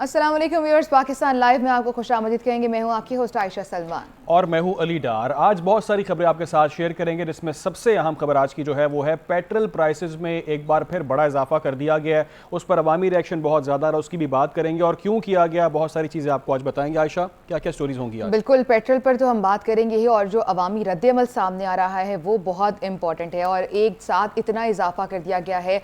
अस्सलाम वालेकुम viewers, Pakistan live में आपको खुशामदीद कहेंगे। मैं हूं आपकी होस्ट आयशा सलमान और मैं हूं अली डार। आज बहुत सारी खबरें आपके साथ शेयर करेंगे, जिसमें सबसे अहम खबर आज की जो है वो है पेट्रोल प्राइसेस में एक बार फिर बड़ा इजाफा कर दिया गया है। उस पर अवामी रिएक्शन बहुत ज़्यादा रहा, उसकी भी बात करेंगे और क्यों किया गया, बहुत सारी चीज़ें आपको आज बताएंगे। आयशा, क्या क्या स्टोरीज होंगी आज? बिल्कुल, पेट्रोल पर तो हम बात करेंगे ही, और जो अवामी रद्दअमल सामने आ रहा है वो बहुत इंपॉर्टेंट है और एक साथ इतना इजाफा कर दिया गया है।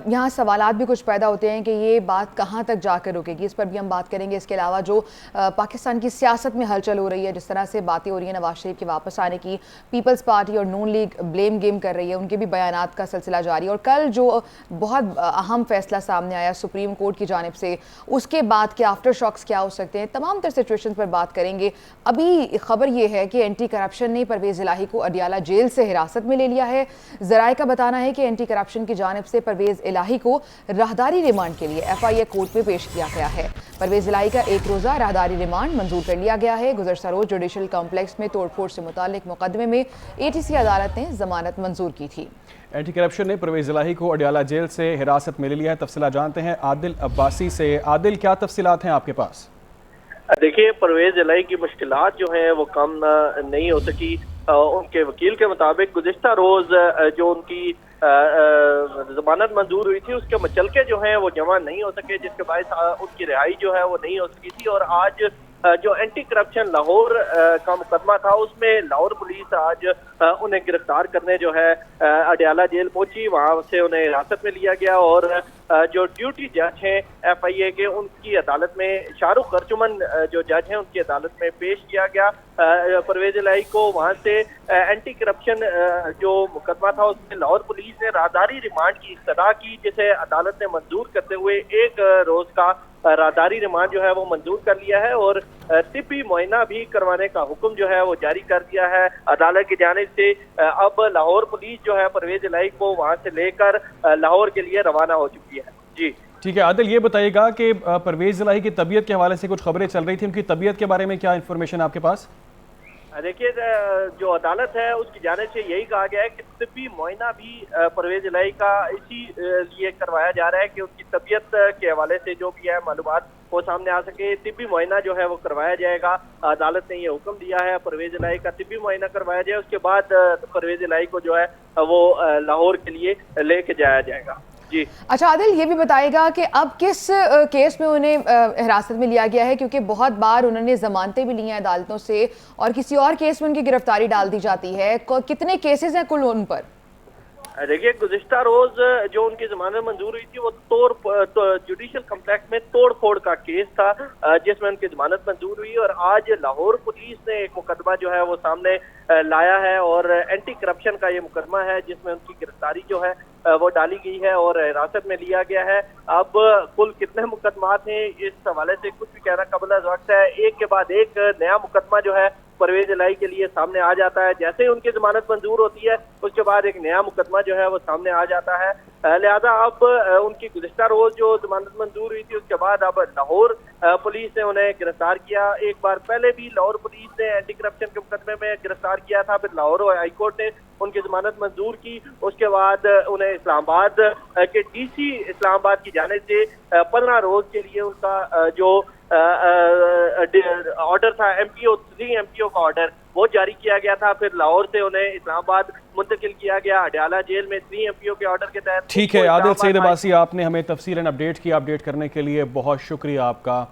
यहाँ सवालात भी कुछ पैदा होते हैं कि ये बात कहाँ तक जाकर रुकेगी, इस पर भी हम बात करेंगे। इसके अलावा जो पाकिस्तान की सियासत में हलचल हो रही है, जिस तरह से बातें हो रही है नवाज शरीफ के वापस आने की, पीपल्स पार्टी और नून लीग ब्लेम गेम कर रही है, उनके भी बयानात का सिलसिला जारी। और कल जो बहुत अहम फैसला सामने आया सुप्रीम कोर्ट की जानिब से, उसके बाद के आफ्टर शॉक्स क्या हो सकते हैं, तमाम तर सिचुएशन पर बात करेंगे। अभी खबर यह है कि एंटी करप्शन ने परवेज़ इलाही को अडियाला जेल से हिरासत में ले लिया है। ज़राए का बताना है कि एंटी करप्शन की जानिब से परवेज़ इलाही को राहदारी रिमांड के लिए FIA कोर्ट में पेश किया गया है। परवेज़ इलाही का एक रोज़ा राहदारी रिमांड मंजूर कर लिया गया है। गुज़श्ता रोज़ जुडिशल कॉम्प्लेक्स में तोड़फोड़ से मुतालिक मुकदमे में ATC अदालत ने जमानत मंजूर की थी। एंटी करप्शन ने परवेज़ इलाही को अडियाला जेल से हिरासत में ले लिया है। तफसीलात जानते हैं आदिल अब्बासी से। आदिल, क्या तफसीलात हैं आपके पास? देखिए, परवेज इलाही की मुश्किलात जो हैं वो कम नहीं हो सकी। उनके वकील के मुताबिक गुज़िश्ता रोज जो उनकी जमानत मंजूर हुई थी, उसके मचलके जो हैं वो जमा नहीं हो सके, जिसके बायस उनकी रिहाई जो है वो नहीं हो सकी थी। और आज जो एंटी करप्शन लाहौर का मुकदमा था, उसमें लाहौर पुलिस आज उन्हें गिरफ्तार करने जो है अडियाला जेल पहुंची। वहां से उन्हें हिरासत में लिया गया और जो ड्यूटी जज हैं FIA के, उनकी अदालत में शाहरुख अर्जुमन जो जज हैं उनकी अदालत में पेश किया गया। परवेज इलाही को वहां से एंटी करप्शन जो मुकदमा था उसमें लाहौर पुलिस ने राहदारी रिमांड की इस्तदा की, जिसे अदालत ने मंजूर करते हुए एक रोज का राहदारी रिमांड जो है वो मंजूर कर लिया है और तिब्बी मुआयना भी करवाने का हुक्म जो है वो जारी कर दिया है अदालत की जानिब से। अब लाहौर पुलिस जो है परवेज इलाही को वहां से लेकर लाहौर के लिए रवाना हो चुकी है। जी ठीक है आदिल, ये बताइएगा कि परवेज़ इलाही की तबीयत के हवाले से कुछ खबरें चल रही थी, उनकी तबीयत के बारे में क्या इन्फॉर्मेशन आपके पास? देखिए, जो अदालत है उसकी जानिब से यही कहा गया है कि तिब्बी मुआयना भी परवेज इलाही का इसी लिए करवाया जा रहा है कि उसकी तबीयत के हवाले से जो भी है मालूमात वो सामने आ सके। तिब्बी मुआयना जो है वो करवाया जाएगा। अदालत ने ये हुक्म दिया है परवेज इलाही का तिब्बी मुआयना करवाया जाए, उसके बाद परवेज इलाही को जो है वो लाहौर के लिए लेके जाया जाएगा। जी अच्छा आदिल, ये भी बताएगा कि अब किस केस में उन्हें हिरासत में लिया गया है, क्योंकि बहुत बार उन्होंने जमानतें भी ली हैं अदालतों से और किसी और केस में उनकी गिरफ्तारी डाल दी जाती है। कितने केसेस हैं कुल उन पर? देखिए, गुज़िश्ता रोज जो उनकी जमानत मंजूर हुई थी वो जुडिशल कॉम्प्लेक्स में तोड़ फोड़ का केस था, जिसमें उनकी जमानत मंजूर हुई। और आज लाहौर पुलिस ने एक मुकदमा जो है वो सामने लाया है और एंटी करप्शन का ये मुकदमा है, जिसमें उनकी गिरफ्तारी जो है वो डाली गई है और हिरासत में लिया गया है। अब कुल कितने मुकदमात हैं इस हवाले से कुछ भी कहना कबल वक्त है। एक के बाद एक नया मुकदमा जो है परवेज इलाही के लिए सामने आ जाता है। जैसे ही उनकी जमानत मंजूर होती है उसके बाद एक नया मुकदमा जो है वो सामने आ जाता है। लिहाजा अब उनकी गुज़िश्ता रोज जो जमानत मंजूर हुई थी उसके बाद अब लाहौर पुलिस ने उन्हें गिरफ्तार किया। एक बार पहले भी लाहौर पुलिस ने एंटी करप्शन के मुकदमे में गिरफ्तार किया था, फिर लाहौर हाईकोर्ट ने उनकी जमानत मंजूर की। उसके बाद उन्हें इस्लामाबाद के DC इस्लामाबाद की जाने से 15 रोज के लिए उनका जो ऑर्डर था, 3 MPO का ऑर्डर वो जारी किया गया था। फिर लाहौर से उन्हें इस्लामाबाद मुंतकिल किया गया अडियाला जेल में 3 MPO के ऑर्डर के तहत। ठीक है आदिल सईद अब्बासी, आपने हमें तफसीलन अपडेट किया, अपडेट करने के लिए बहुत शुक्रिया आपका।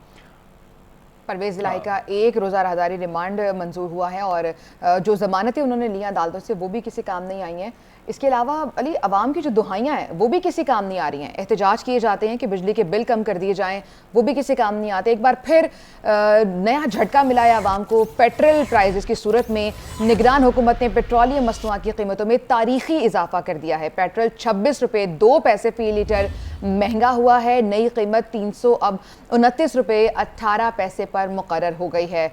परवेज़ इलाही का एक रोज़ा राहदारी रिमांड मंजूर हुआ है और जो ज़मानतें उन्होंने ली अदालतों से वो भी किसी काम नहीं आई हैं। इसके अलावा अली, अवाम की जो दुहाइयाँ हैं वो भी किसी काम नहीं आ रही हैं। एहतजाज किए जाते हैं कि बिजली के बिल कम कर दिए जाएं, वो भी किसी काम नहीं आते। एक बार फिर नया झटका मिला है अवाम को पेट्रोल प्राइसेस की सूरत में। निगरान हुकूमत ने पेट्रोलियम मसनूआत की कीमतों में तारीखी इजाफा कर दिया है। पेट्रोल 26 रुपये 2 पैसे फ़ी लीटर महंगा हुआ है। नई कीमत 300 अब 29 रुपये 18 पैसे पर मुकर्रर हो गई है।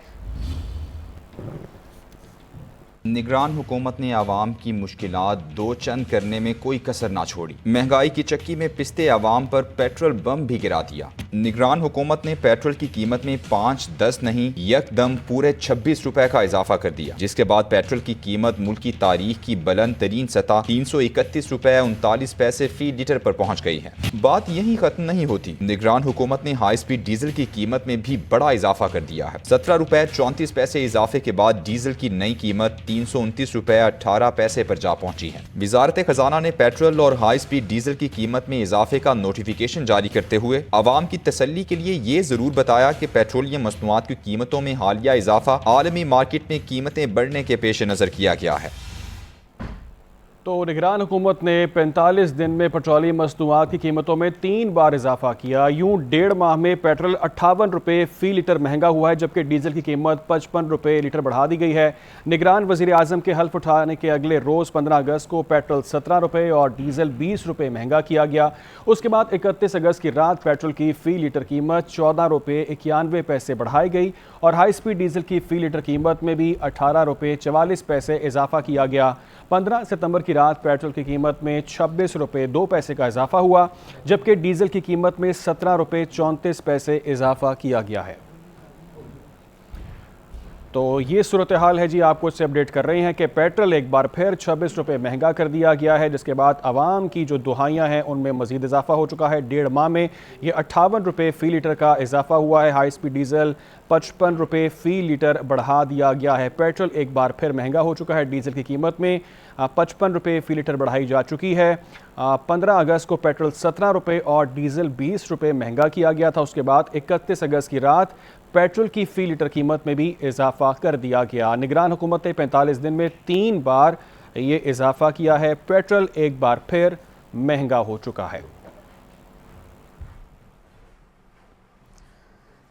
निगरान हुकूमत ने आवाम की मुश्किलात दो चंद करने में कोई कसर ना छोड़ी। महंगाई की चक्की में पिसते आवाम पर पेट्रोल बम भी गिरा दिया। निगरान हुकूमत ने पेट्रोल की कीमत में 5-10 नहीं यकदम पूरे 26 रुपए का इजाफा कर दिया, जिसके बाद पेट्रोल की कीमत मुल्क की तारीख की बुलंद तरीन सतह 331 रुपए 39 पैसे फी लीटर पर पहुँच गई है। बात यही खत्म नहीं होती, निगरान हुकूमत ने हाई स्पीड डीजल की कीमत में भी बड़ा इजाफा कर दिया है। 17 रुपए 34 पैसे इजाफे के बाद डीजल की नई कीमत 329 रुपए 18 पैसे पर जा पहुंची है। वजारत खजाना ने पेट्रोल और हाई स्पीड डीजल की कीमत में इजाफे का नोटिफिकेशन जारी करते हुए आवाम की तसल्ली के लिए ये जरूर बताया कि पेट्रोलियम मसनूआत की कीमतों में हालिया इजाफा आलमी मार्केट में कीमतें बढ़ने के पेश नजर किया गया है। तो निगरान हुकूमत ने 45 दिन में पेट्रोलियम मसनूआत की कीमतों में 3 बार इजाफा किया। यूं 1.5 माह में पेट्रोल 58 रुपये फ़ी लीटर महंगा हुआ है, जबकि डीजल की कीमत 55 रुपये लीटर बढ़ा दी गई है। निगरान वज़ीर आज़म के हल्फ उठाने के अगले रोज़ 15 अगस्त को पेट्रोल 17 रुपये और डीजल 20 रुपये महंगा किया गया। उसके बाद 31 अगस्त की रात पेट्रोल की फ़ी लीटर कीमत 14 रुपये 91 पैसे बढ़ाई गई और हाई स्पीड डीजल की फ़ी लीटर कीमत में भी 18 रुपये 44 पैसे इजाफा किया गया। 15 सितंबर की रात पेट्रोल की कीमत में 26 रुपये 2 पैसे का इजाफा हुआ, जबकि डीजल की कीमत में 17 रुपये 34 पैसे इजाफा किया गया है। तो ये सूरत हाल है जी, आपको इससे अपडेट कर रहे हैं कि पेट्रोल एक बार फिर 26 रुपये महंगा कर दिया गया है, जिसके बाद आवाम की जो दुहाइयाँ हैं उनमें मजीद इजाफा हो चुका है। 1.5 माह में ये 58 रुपये फ़ी लीटर का इजाफा हुआ है। हाई स्पीड डीजल 55 रुपये फ़ी लीटर बढ़ा दिया गया है। पेट्रोल एक बार फिर महंगा हो चुका है। डीजल की कीमत में 55 रुपये फ़ी लीटर बढ़ाई जा चुकी है। 15 अगस्त को पेट्रोल 17 रुपये और डीजल 20 रुपये महंगा किया गया था। उसके बाद 31 अगस्त की रात पेट्रोल की फ़ी लीटर कीमत में भी इजाफा कर दिया गया। निगरान हुकूमत ने 45 दिन में 3 बार ये इजाफा किया है। पेट्रोल एक बार फिर महंगा हो चुका है।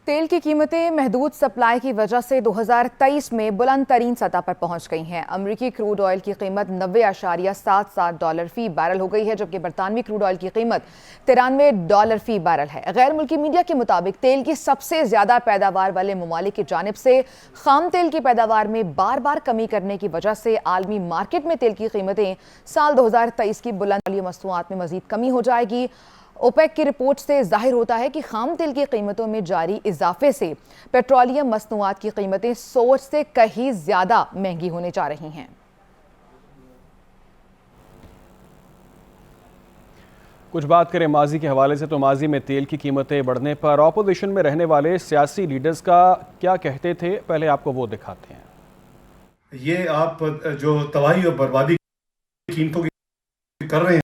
तेल की कीमतें महदूद सप्लाई की वजह से 2023 में बुलंद तरीन सतह पर पहुंच गई हैं। अमरीकी क्रूड ऑयल की कीमत $90.77 फ़ी बैरल हो गई है, जबकि बरतानवी क्रूड ऑयल की कीमत $93 फ़ी बैरल है। गैर मुल्की मीडिया के मुताबिक तेल की सबसे ज़्यादा पैदावार वाले ममालिक की जानिब से खाम तेल की पैदावार में बार बार कमी करने की वजह से आलमी मार्केट में तेल की कीमतें साल 2023 की बुलंद मसनूआत में मजीद कमी हो जाएगी। ओपेक की रिपोर्ट से जाहिर होता है कि खाम तेल की कीमतों में जारी इजाफे से पेट्रोलियम मसनूआत की कीमतें सोच से कहीं ज्यादा महंगी होने जा रही हैं। कुछ बात करें माजी के हवाले से, तो माजी में तेल की कीमतें बढ़ने पर ऑपोजिशन में रहने वाले सियासी लीडर्स का क्या कहते थे, पहले आपको वो दिखाते हैं। ये आप जो तबाही और बर्बादी कीमतों की कर रहे हैं,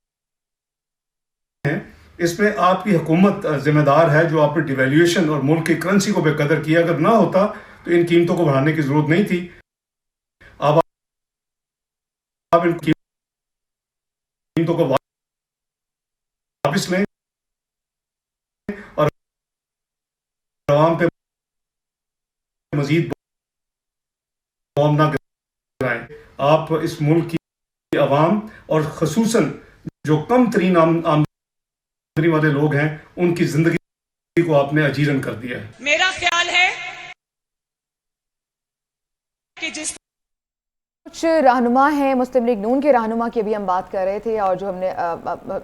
इसमें आपकी हुकूमत जिम्मेदार है, जो आपने डिवैल्यूएशन और मुल्क की करेंसी को बेकदर किया। अगर ना होता तो इन कीमतों को बढ़ाने की जरूरत नहीं थी। अब आप इन कीमतों को वापस लें और आवाम पे मजीद बॉम्ब ना गिराएं। आप इस मुल्क की आवाम और खसूसन जो कम तरीन आमदनी वाले लोग हैं, उनकी जिंदगी को आपने अजीरन कर दिया है। मेरा ख्याल है कि जिस कुछ रहनुमा हैं, मुस्लिम लीग नून के रहनुमा की अभी हम बात कर रहे थे और जो हमने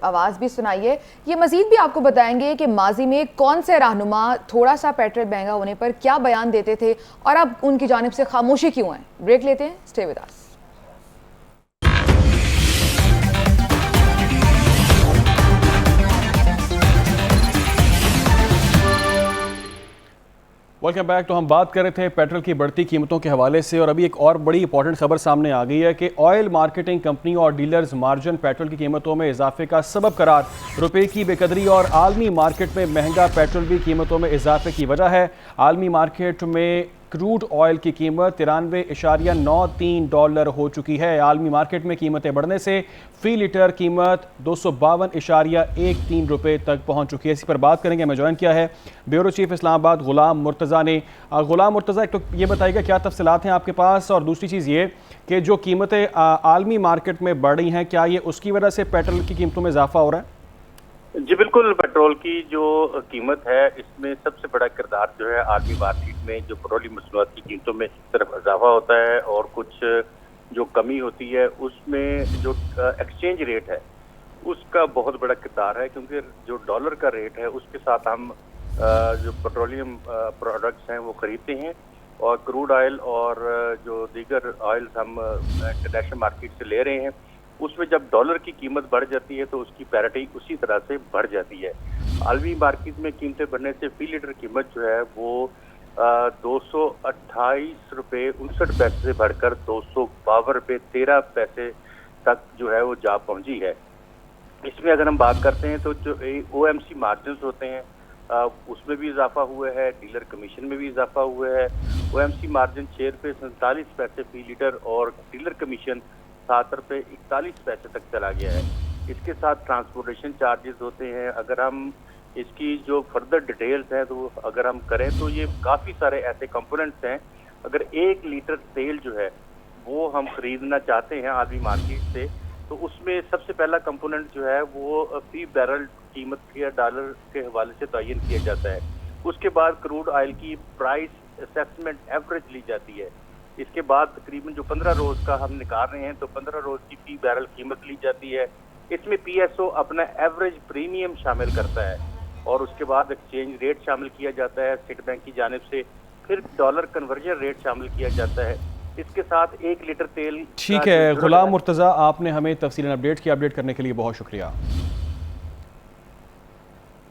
आवाज़ भी सुनाई है, ये मजीद भी आपको बताएंगे कि माजी में कौन से रहनुमा थोड़ा सा पेट्रोल महंगा होने पर क्या बयान देते थे और अब उनकी जानिब से खामोशी क्यों है। ब्रेक लेते हैं, stay with us. Welcome back. तो हम बात कर रहे थे पेट्रोल की बढ़ती कीमतों के हवाले से और अभी एक और बड़ी इंपॉर्टेंट खबर सामने आ गई है कि ऑयल मार्केटिंग कंपनी और डीलर्स मार्जिन पेट्रोल की कीमतों में इजाफे का सबब करार रुपए की बेकदरी और आलमी मार्केट में महंगा पेट्रोल भी कीमतों में इजाफे की वजह है। आलमी मार्केट में क्रूड ऑयल की कीमत $93.93 हो चुकी है। आलमी मार्केट में कीमतें बढ़ने से फ़ी लीटर कीमत 252.13 रुपये तक पहुंच चुकी है। इसी पर बात करेंगे। हमें ज्वाइन किया है ब्यूरो चीफ इस्लामाबाद गुलाम मुर्तज़ा ने। गुलाम मुर्तज़ा, एक तो ये बताइएगा क्या तफसीलात हैं आपके पास, और दूसरी चीज़ ये कि जो कीमतें आलमी मार्केट में बढ़ रही हैं, क्या ये उसकी वजह से पेट्रोल की कीमतों में इजाफा हो रहा है? जी बिल्कुल, पेट्रोल की जो कीमत है इसमें सबसे बड़ा किरदार जो है आलमी मार्केट में जो पेट्रोलियम मसनूआत की कीमतों में सिर्फ इजाफा होता है और कुछ जो कमी होती है उसमें जो एक्सचेंज रेट है उसका बहुत बड़ा किरदार है, क्योंकि जो डॉलर का रेट है उसके साथ हम जो पेट्रोलियम प्रोडक्ट्स हैं वो खरीदते हैं, और क्रूड ऑयल और जो दीगर ऑयल्स हम इंटरनेशनल मार्केट से ले रहे हैं, उसमें जब डॉलर की कीमत बढ़ जाती है तो उसकी पैरिटी उसी तरह से बढ़ जाती है। आलमी मार्केट में कीमतें बढ़ने से फी लीटर कीमत जो है वो 228 रुपये 59 पैसे से बढ़कर 252 रुपये 13 पैसे तक जो है वो जा पहुंची है। इसमें अगर हम बात करते हैं तो जो OMC मार्जिन होते हैं उसमें भी इजाफा हुआ है, डीलर कमीशन में भी इजाफा हुआ है। OMC मार्जिन 6 रुपये 47 पैसे फी लीटर और डीलर कमीशन 7 रुपये 41 पैसे तक चला गया है। इसके साथ ट्रांसपोर्टेशन चार्जेस होते हैं। अगर हम इसकी जो फर्दर डिटेल्स हैं तो अगर हम करें तो ये काफ़ी सारे ऐसे कंपोनेंट्स हैं। अगर 1 लीटर तेल जो है वो हम खरीदना चाहते हैं आलमी मार्केट से, तो उसमें सबसे पहला कंपोनेंट जो है वो फी बैरल कीमत $1 के हवाले से तयन किया जाता है। उसके बाद क्रूड ऑयल की प्राइस असेसमेंट एवरेज ली जाती है। इसके बाद तकरीबन जो 15 रोज़ का हम निकाल रहे हैं तो 15 रोज़ की फी बैरल कीमत ली जाती है। इसमें PSO अपना एवरेज प्रीमियम शामिल करता है और उसके बाद एक्सचेंज रेट शामिल किया जाता है स्टेट बैंक की जानिब से, फिर डॉलर कन्वर्जन रेट शामिल किया जाता है। इसके साथ 1 लीटर तेल। ठीक है गुलाम मुर्तज़ा, आपने हमें तफसीलन अपडेट किया। अपडेट करने के लिए बहुत शुक्रिया।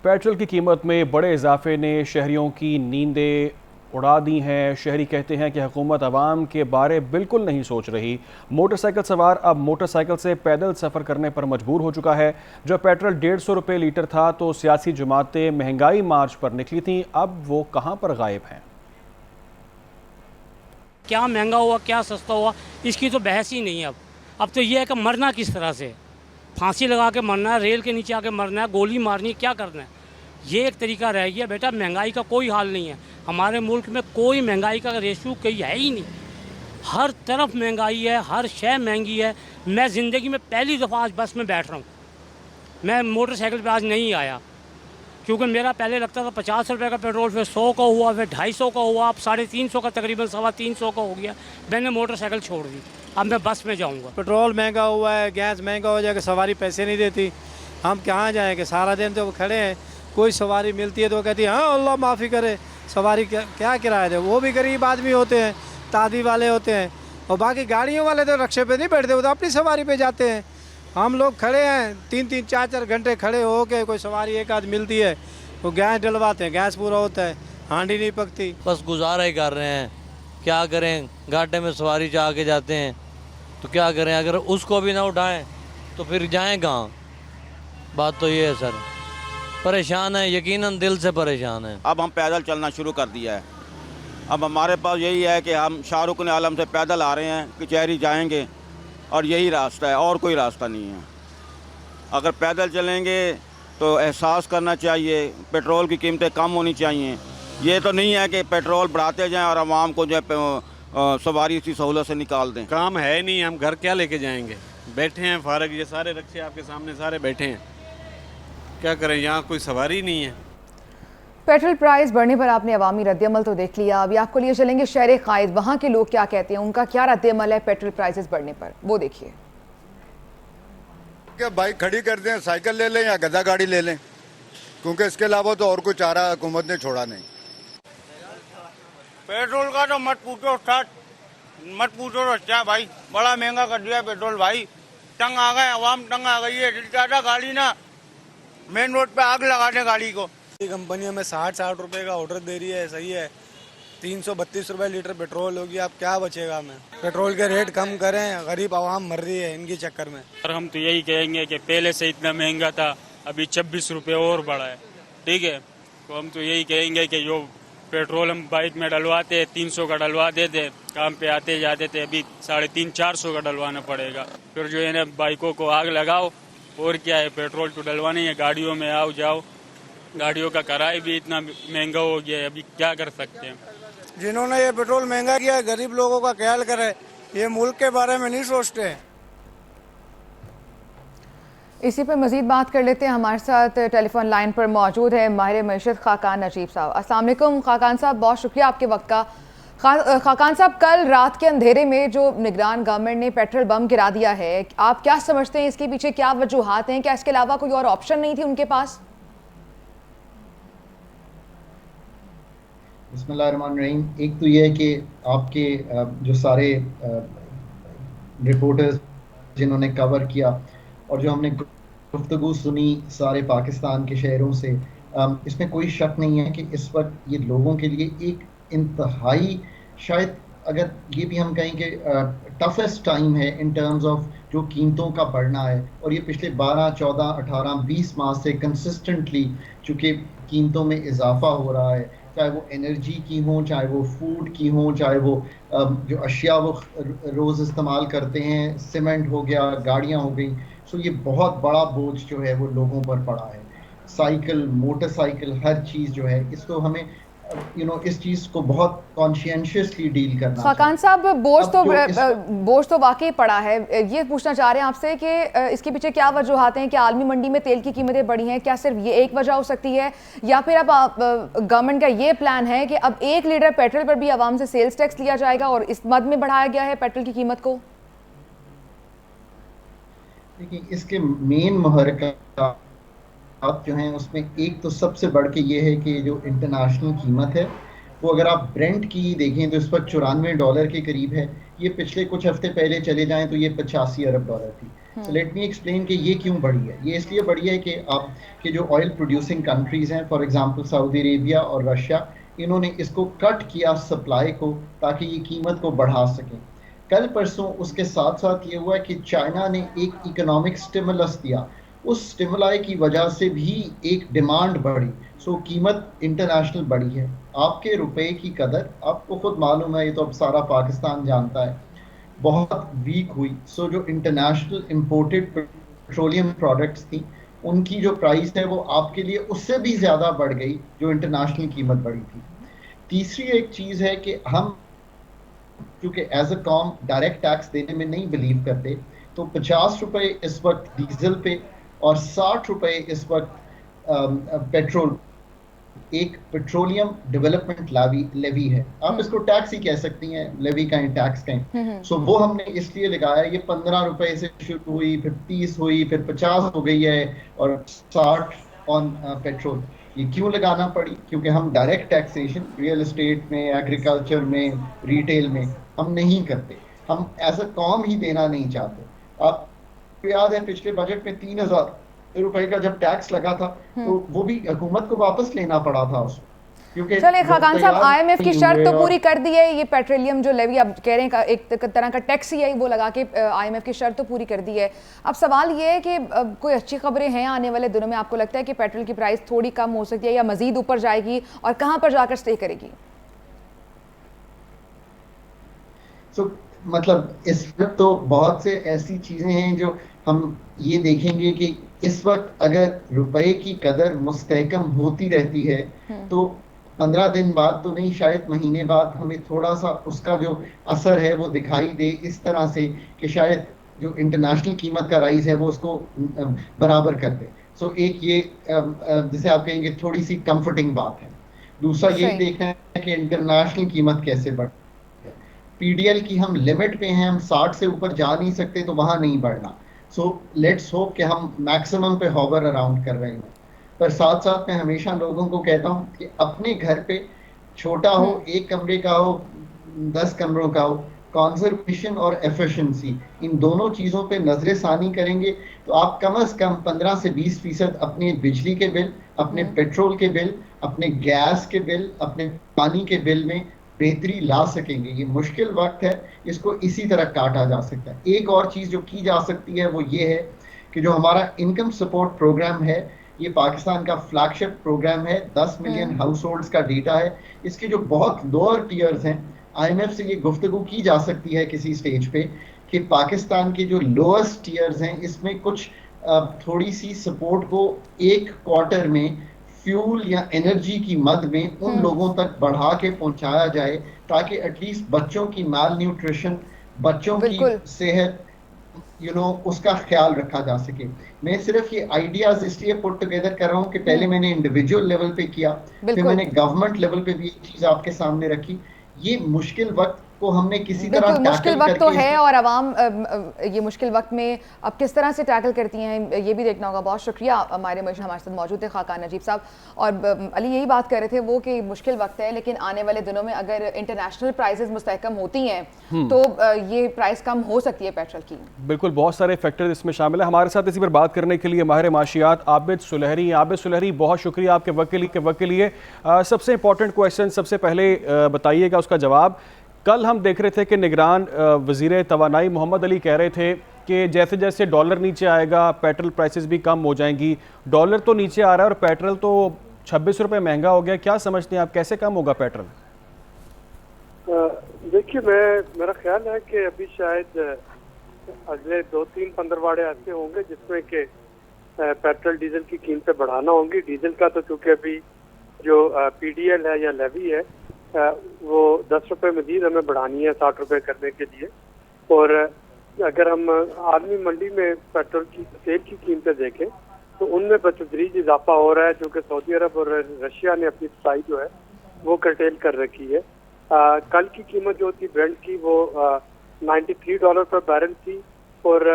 पेट्रोल की कीमत में बड़े इजाफे ने शहरियों की नींदें उड़ा दी हैं। शहरी कहते हैं कि हुकूमत आवाम के बारे बिल्कुल नहीं सोच रही। मोटरसाइकिल सवार अब मोटरसाइकिल से पैदल सफ़र करने पर मजबूर हो चुका है। जब पेट्रोल 150 रुपये लीटर था तो सियासी जमातें महंगाई मार्च पर निकली थीं, अब वो कहाँ पर गायब हैं? क्या महंगा हुआ क्या सस्ता हुआ इसकी तो बहस ही नहीं है। अब तो ये है कि मरना किस तरह से, फांसी लगा के मरना है, रेल के नीचे आके मरना है, गोली मारनी, क्या करना है, ये एक तरीका रह गया। बेटा महंगाई का कोई हाल नहीं है। हमारे मुल्क में कोई महंगाई का रेशो कहीं है ही नहीं। हर तरफ महंगाई है, हर शय महंगी है। मैं ज़िंदगी में पहली दफ़ा आज बस में बैठ रहा हूँ। मैं मोटरसाइकिल पे आज नहीं आया क्योंकि मेरा पहले लगता था 50 रुपये का पेट्रोल, फिर 100 का हुआ, फिर 250 का हुआ, अब 350 का तकरीबन 325 का हो गया। मैंने मोटरसाइकिल छोड़ दी, अब मैं बस में जाऊँगा। पेट्रोल महंगा हुआ है, गैस महंगा हो जाएगा, सवारी पैसे नहीं देती, हम कहाँ जाएंगे? सारा दिन तो खड़े हैं, कोई सवारी मिलती है तो कहती है हाँ अल्लाह माफ़ी करे, सवारी क्या किराया दे। वो भी गरीब आदमी होते हैं, तादी वाले होते हैं, और बाकी गाड़ियों वाले तो रक्शे पे नहीं बैठते, वो तो अपनी सवारी पे जाते हैं। हम लोग खड़े हैं 3-3 4-4 घंटे खड़े हो के, कोई सवारी एक आध मिलती है, वो गैस डलवाते हैं, गैस पूरा होता है, हांडी नहीं पकती। बस गुजारा ही कर रहे हैं, क्या करें? घाटे में सवारी चाह के जाते हैं तो क्या करें? अगर उसको भी ना उठाएं तो फिर जाएं कहाँ? बात तो ये है सर, परेशान है, यकीनन दिल से परेशान है। अब हम पैदल चलना शुरू कर दिया है। अब हमारे पास यही है कि हम शाहरुख आलम से पैदल आ रहे हैं, कचहरी जाएंगे और यही रास्ता है, और कोई रास्ता नहीं है। अगर पैदल चलेंगे तो एहसास करना चाहिए, पेट्रोल की कीमतें कम होनी चाहिए। ये तो नहीं है कि पेट्रोल बढ़ाते जाएं और आवाम को जो है सवारी इसी सहूलत से निकाल दें। काम है नहीं, हम घर क्या लेके जाएंगे? बैठे हैं फारग, ये सारे रक्शे आपके सामने सारे बैठे हैं, क्या करें? यहाँ कोई सवारी नहीं है। पेट्रोल प्राइस बढ़ने पर आपने अवामी रद्दअमल तो देख लिया, अभी आपको लिए चलेंगे शहर कायद, वहाँ के लोग क्या कहते हैं, उनका क्या रद्दअमल है पेट्रोल प्राइसेस बढ़ने पर, वो देखिए। क्या बाइक खड़ी कर दें, साइकिल ले लें या गधा गाड़ी ले लें, क्योंकि इसके अलावा तो और कोई चारा हुकूमत ने छोड़ा नहीं। पेट्रोल का तो मत पूछो स्टार्ट, मत पूछो तो अच्छा भाई, बड़ा महंगा कर दिया पेट्रोल भाई। तंग आ गए, आवाम तंग आ गई है। ज्यादा गाड़ी ना मेन रोड पे आग लगा दे गाड़ी को। कंपनियों में 60 रुपए का ऑर्डर दे रही है, सही है, 332 रुपए लीटर पेट्रोल होगी, अब क्या बचेगा हमें? पेट्रोल के रेट कम करें, गरीब आवाम मर रही है इनके चक्कर में। और हम तो यही कहेंगे कि पहले से इतना महंगा था, अभी 26 रुपये और बढ़ा है, ठीक है। तो हम तो यही कहेंगे कि जो पेट्रोल हम बाइक में डलवाते हैं 300 का डलवा देते, काम पे आते जाते थे, अभी 350-400 का डलवाना पड़ेगा। फिर जो है ना बाइकों को आग लगाओ, और क्या है, पेट्रोल तो डलवाना ही है, गाड़ियों में आओ जाओ, गाड़ियों का किराया भी इतना महंगा हो गया है, अभी क्या कर सकते हैं। जिन्होंने ये पेट्रोल महंगा किया है, गरीब लोगों का ख्याल करे, ये मुल्क के बारे में नहीं सोचते हैं। इसी पर मजीद बात कर लेते हैं। हमारे साथ टेलीफोन लाइन पर मौजूद है माहिर मईशत खाकान नजीब साहब। अस्सलाम वालेकुम खाकान साहब, बहुत शुक्रिया आपके वक्त का। खाकान साहब, कल रात के अंधेरे में जो निगरान गवर्नमेंट ने पेट्रोल बम गिरा दिया है, आप क्या समझते हैं इसके पीछे क्या वजूहात हैं? क्या इसके अलावा कोई और ऑप्शन नहीं थी उनके पास? बिस्मिल्लाहिर्रहमानिर्रहीम। एक तो ये है कि आपके जो सारे रिपोर्टर्स जिन्होंने कवर किया और जो हमने गुफ्तगू सुनी सारे पाकिस्तान के शहरों से, इसमें कोई शक नहीं है कि इस वक्त ये लोगों के लिए एक इंतहाई, शायद अगर ये भी हम कहें कि टफेस्ट टाइम है इन टर्म्स ऑफ जो कीमतों का बढ़ना है। और ये पिछले 12, 14, 18, 20 माह से कंसिस्टेंटली चूँकि कीमतों में इजाफा हो रहा है, चाहे वो एनर्जी की हो, चाहे वो फूड की हो, चाहे वो जो अशिया वो रोज़ इस्तेमाल करते हैं, सीमेंट हो गया, गाड़ियाँ हो गई। सो ये बहुत बड़ा बोझ जो है वो लोगों पर पड़ा है। साइकिल, मोटरसाइकिल, हर चीज़ जो है, इसको हमें इस चीज़ को बहुत कॉन्शियसली डील करना। खाकान साहब, बोझ तो वाकई पड़ा है। ये पूछना चाह रहे हैं आपसे कि इसके पीछे क्या वजूहात हैं? क्या आलमी मंडी में तेल की कीमतें बढ़ी हैं? क्या सिर्फ ये एक वजह हो सकती है, या फिर अब गवर्नमेंट का ये प्लान है कि अब 1 लीटर पेट्रोल पर भी आवाम से सेल्स टैक्स लिया जाएगा और इस मद में बढ़ाया गया है पेट्रोल की कीमत को? देखिए, इसके मेन मुहर्रिकात जो हैं उसमें एक तो सबसे बढ़ के ये है कि जो इंटरनेशनल कीमत है वो, अगर आप ब्रेंट की देखें तो इस पर $94 के करीब है। ये पिछले कुछ हफ्ते पहले चले जाएं तो ये $85 अरब थी। सो लेट मी एक्सप्लेन कि ये क्यों बढ़ी है। ये इसलिए बढ़ी है कि आपके जो ऑयल प्रोड्यूसिंग कंट्रीज़ हैं, फॉर एग्जांपल सऊदी अरेबिया और रशिया, इन्होंने इसको कट किया सप्लाई को ताकि ये कीमत को बढ़ा सकें। कल परसों उसके साथ साथ ये हुआ कि चाइना ने एक इकोनॉमिक स्टिमुलस दिया, उस स्टिमुलाई की वजह से भी एक डिमांड बढ़ी। सो कीमत इंटरनेशनल बढ़ी है। आपके रुपए की कदर आपको खुद मालूम है, ये तो अब सारा पाकिस्तान जानता है, बहुत वीक हुई। सो जो इंटरनेशनल इंपोर्टेड पेट्रोलियम प्रोडक्ट्स थी उनकी जो प्राइस है वो आपके लिए उससे भी ज़्यादा बढ़ गई जो इंटरनेशनल कीमत बढ़ी थी। तीसरी एक चीज़ है कि हम क्योंकि एज अ कॉम डायरेक्ट टैक्स देने में नहीं बिलीव करते, तो ₹50 इस वक्त डीजल पे और ₹60 इस वक्त पेट्रोल, एक पेट्रोलियम डेवलपमेंट लेवी है। आप इसको टैक्स ही कह सकती हैं, लेवी का टैक्स कहें। सो वो हमने इसलिए लगाया, ये ₹15 से शुरू हुई, फिर 30 हुई, फिर 50 हो गई है और 60 ऑन पेट्रोल। ये क्यों लगाना पड़ी? क्योंकि हम डायरेक्ट टैक्सेशन रियल एस्टेट में, एग्रीकल्चर में, रिटेल में हम नहीं करते, हम एज अ कॉम ही देना नहीं चाहते। आपको याद है पिछले बजट में ₹3000 का जब टैक्स लगा था तो वो भी हुकूमत को वापस लेना पड़ा था उसको, क्योंकि चलिए खाकान साहब, IMF की शर्त तो पूरी कर दी है। ये पेट्रोलियम जो लेवी आप कह रहे हैं एक तरह का टैक्स ही है, वो लगा के IMF की शर्त तो पूरी कर दी है। अब सवाल ये है कि कोई अच्छी खबरें हैं आने वाले दिनों में? आपको लगता है कि पेट्रोल की प्राइस थोड़ी कम हो सकती है या मजीद ऊपर जाएगी, और कहाँ पर जाकर स्टे करेगी? मतलब इस वक्त तो बहुत से ऐसी चीज़ें हैं जो हम ये देखेंगे कि इस वक्त अगर रुपए की कदर मुस्तहकम होती रहती है तो 15 दिन बाद तो नहीं, शायद महीने बाद हमें थोड़ा सा उसका जो असर है वो दिखाई दे, इस तरह से कि शायद जो इंटरनेशनल कीमत का राइज है वो उसको बराबर कर दे। सो एक ये जिसे आप कहेंगे थोड़ी सी कंफर्टिंग बात है। दूसरा ये देखना है कि इंटरनेशनल कीमत कैसे बढ़। PDL की हम लिमिट पे हैं, हम 60 से ऊपर जा नहीं सकते, तो वहाँ नहीं बढ़ना। सो लेट्स होप कि हम मैक्सिमम पे हॉवर अराउंड कर रहे हैं। पर साथ साथ मैं हमेशा लोगों को कहता हूँ कि अपने घर पे छोटा हो, 1 कमरे का हो, 10 कमरों का हो, कंजर्वेशन और एफिशिएंसी, इन दोनों चीज़ों पे नजर सानी करेंगे तो आप कम से कम 15 से 20% अपने बिजली के बिल, अपने पेट्रोल के बिल, अपने गैस के बिल, अपने पानी के बिल में बेहतरी ला सकेंगे। ये मुश्किल वक्त है, इसको इसी तरह काटा जा सकता है। एक और चीज़ जो की जा सकती है वो ये है कि जो हमारा इनकम सपोर्ट प्रोग्राम है, ये पाकिस्तान का फ्लैगशिप प्रोग्राम है, 10 मिलियन हाउस होल्ड्स का डेटा है। इसके जो बहुत लोअर टियर्स हैं, IMF से ये गुफ्तगू की जा सकती है किसी स्टेज पे कि पाकिस्तान के जो लोएस्ट टियर्स हैं इसमें कुछ थोड़ी सी सपोर्ट को एक क्वार्टर में फ्यूल या एनर्जी की मद में उन लोगों तक बढ़ा के पहुंचाया जाए ताकि एटलीस्ट बच्चों की माल न्यूट्रिशन, बच्चों की सेहत, उसका ख्याल रखा जा सके। मैं सिर्फ ये आइडियाज इसलिए पुट टुगेदर कर रहा हूँ कि पहले मैंने इंडिविजुअल लेवल पे किया, फिर मैंने गवर्नमेंट लेवल पे भी ये चीज़ आपके सामने रखी। ये मुश्किल वक्त को हमने किसी तरह बिल्कुल मुश्किल टैकल वक्त तो करके है और आवाम ये मुश्किल वक्त में अब किस तरह से टैकल करती हैं ये भी देखना होगा। बहुत शुक्रिया हमारे साथ मौजूद थे खाकान नजीब साहब। और अली यही बात कर रहे थे वो कि मुश्किल वक्त है, लेकिन आने वाले दिनों में अगर इंटरनेशनल प्राइसेस मुस्तहकम होती हैं तो ये प्राइस कम हो सकती है पेट्रोल की। बिल्कुल, बहुत सारे फैक्टर्स इसमें शामिल है। हमारे साथ इसी पर बात करने के लिए माहिर माशियात आबिद सुलहरी। आबिद सुलहरी, बहुत शुक्रिया आपके वक्त के लिए। सबसे इंपॉर्टेंट क्वेश्चन सबसे पहले बताइएगा उसका जवाब। कल हम देख रहे थे कि निगरान वज़ीर तवानाई मोहम्मद अली कह रहे थे कि जैसे जैसे डॉलर नीचे आएगा पेट्रोल प्राइसेस भी कम हो जाएंगी। डॉलर तो नीचे आ रहा है और पेट्रोल तो 26 रुपये महंगा हो गया। क्या समझते हैं आप, कैसे कम होगा पेट्रोल? देखिए, मेरा ख्याल है कि अभी शायद अगले 2-3 पंद्रवाड़े ऐसे होंगे जिसमें कि पेट्रोल डीजल की कीमतें बढ़ाना होंगी। डीजल का तो चूँकि अभी जो PDL है या लेवी है वो 10 रुपये मजीद हमें बढ़ानी है 60 रुपये करने के लिए। और अगर हम आलमी मंडी में पेट्रोल की तेल की कीमतें देखें तो उनमें बतदरीज इजाफा हो रहा है, जो कि सऊदी अरब और रशिया ने अपनी सप्लाई जो है वो कर्टेल कर रखी है। कल की कीमत जो थी ब्रेंट की वो $93 पर बैरल थी और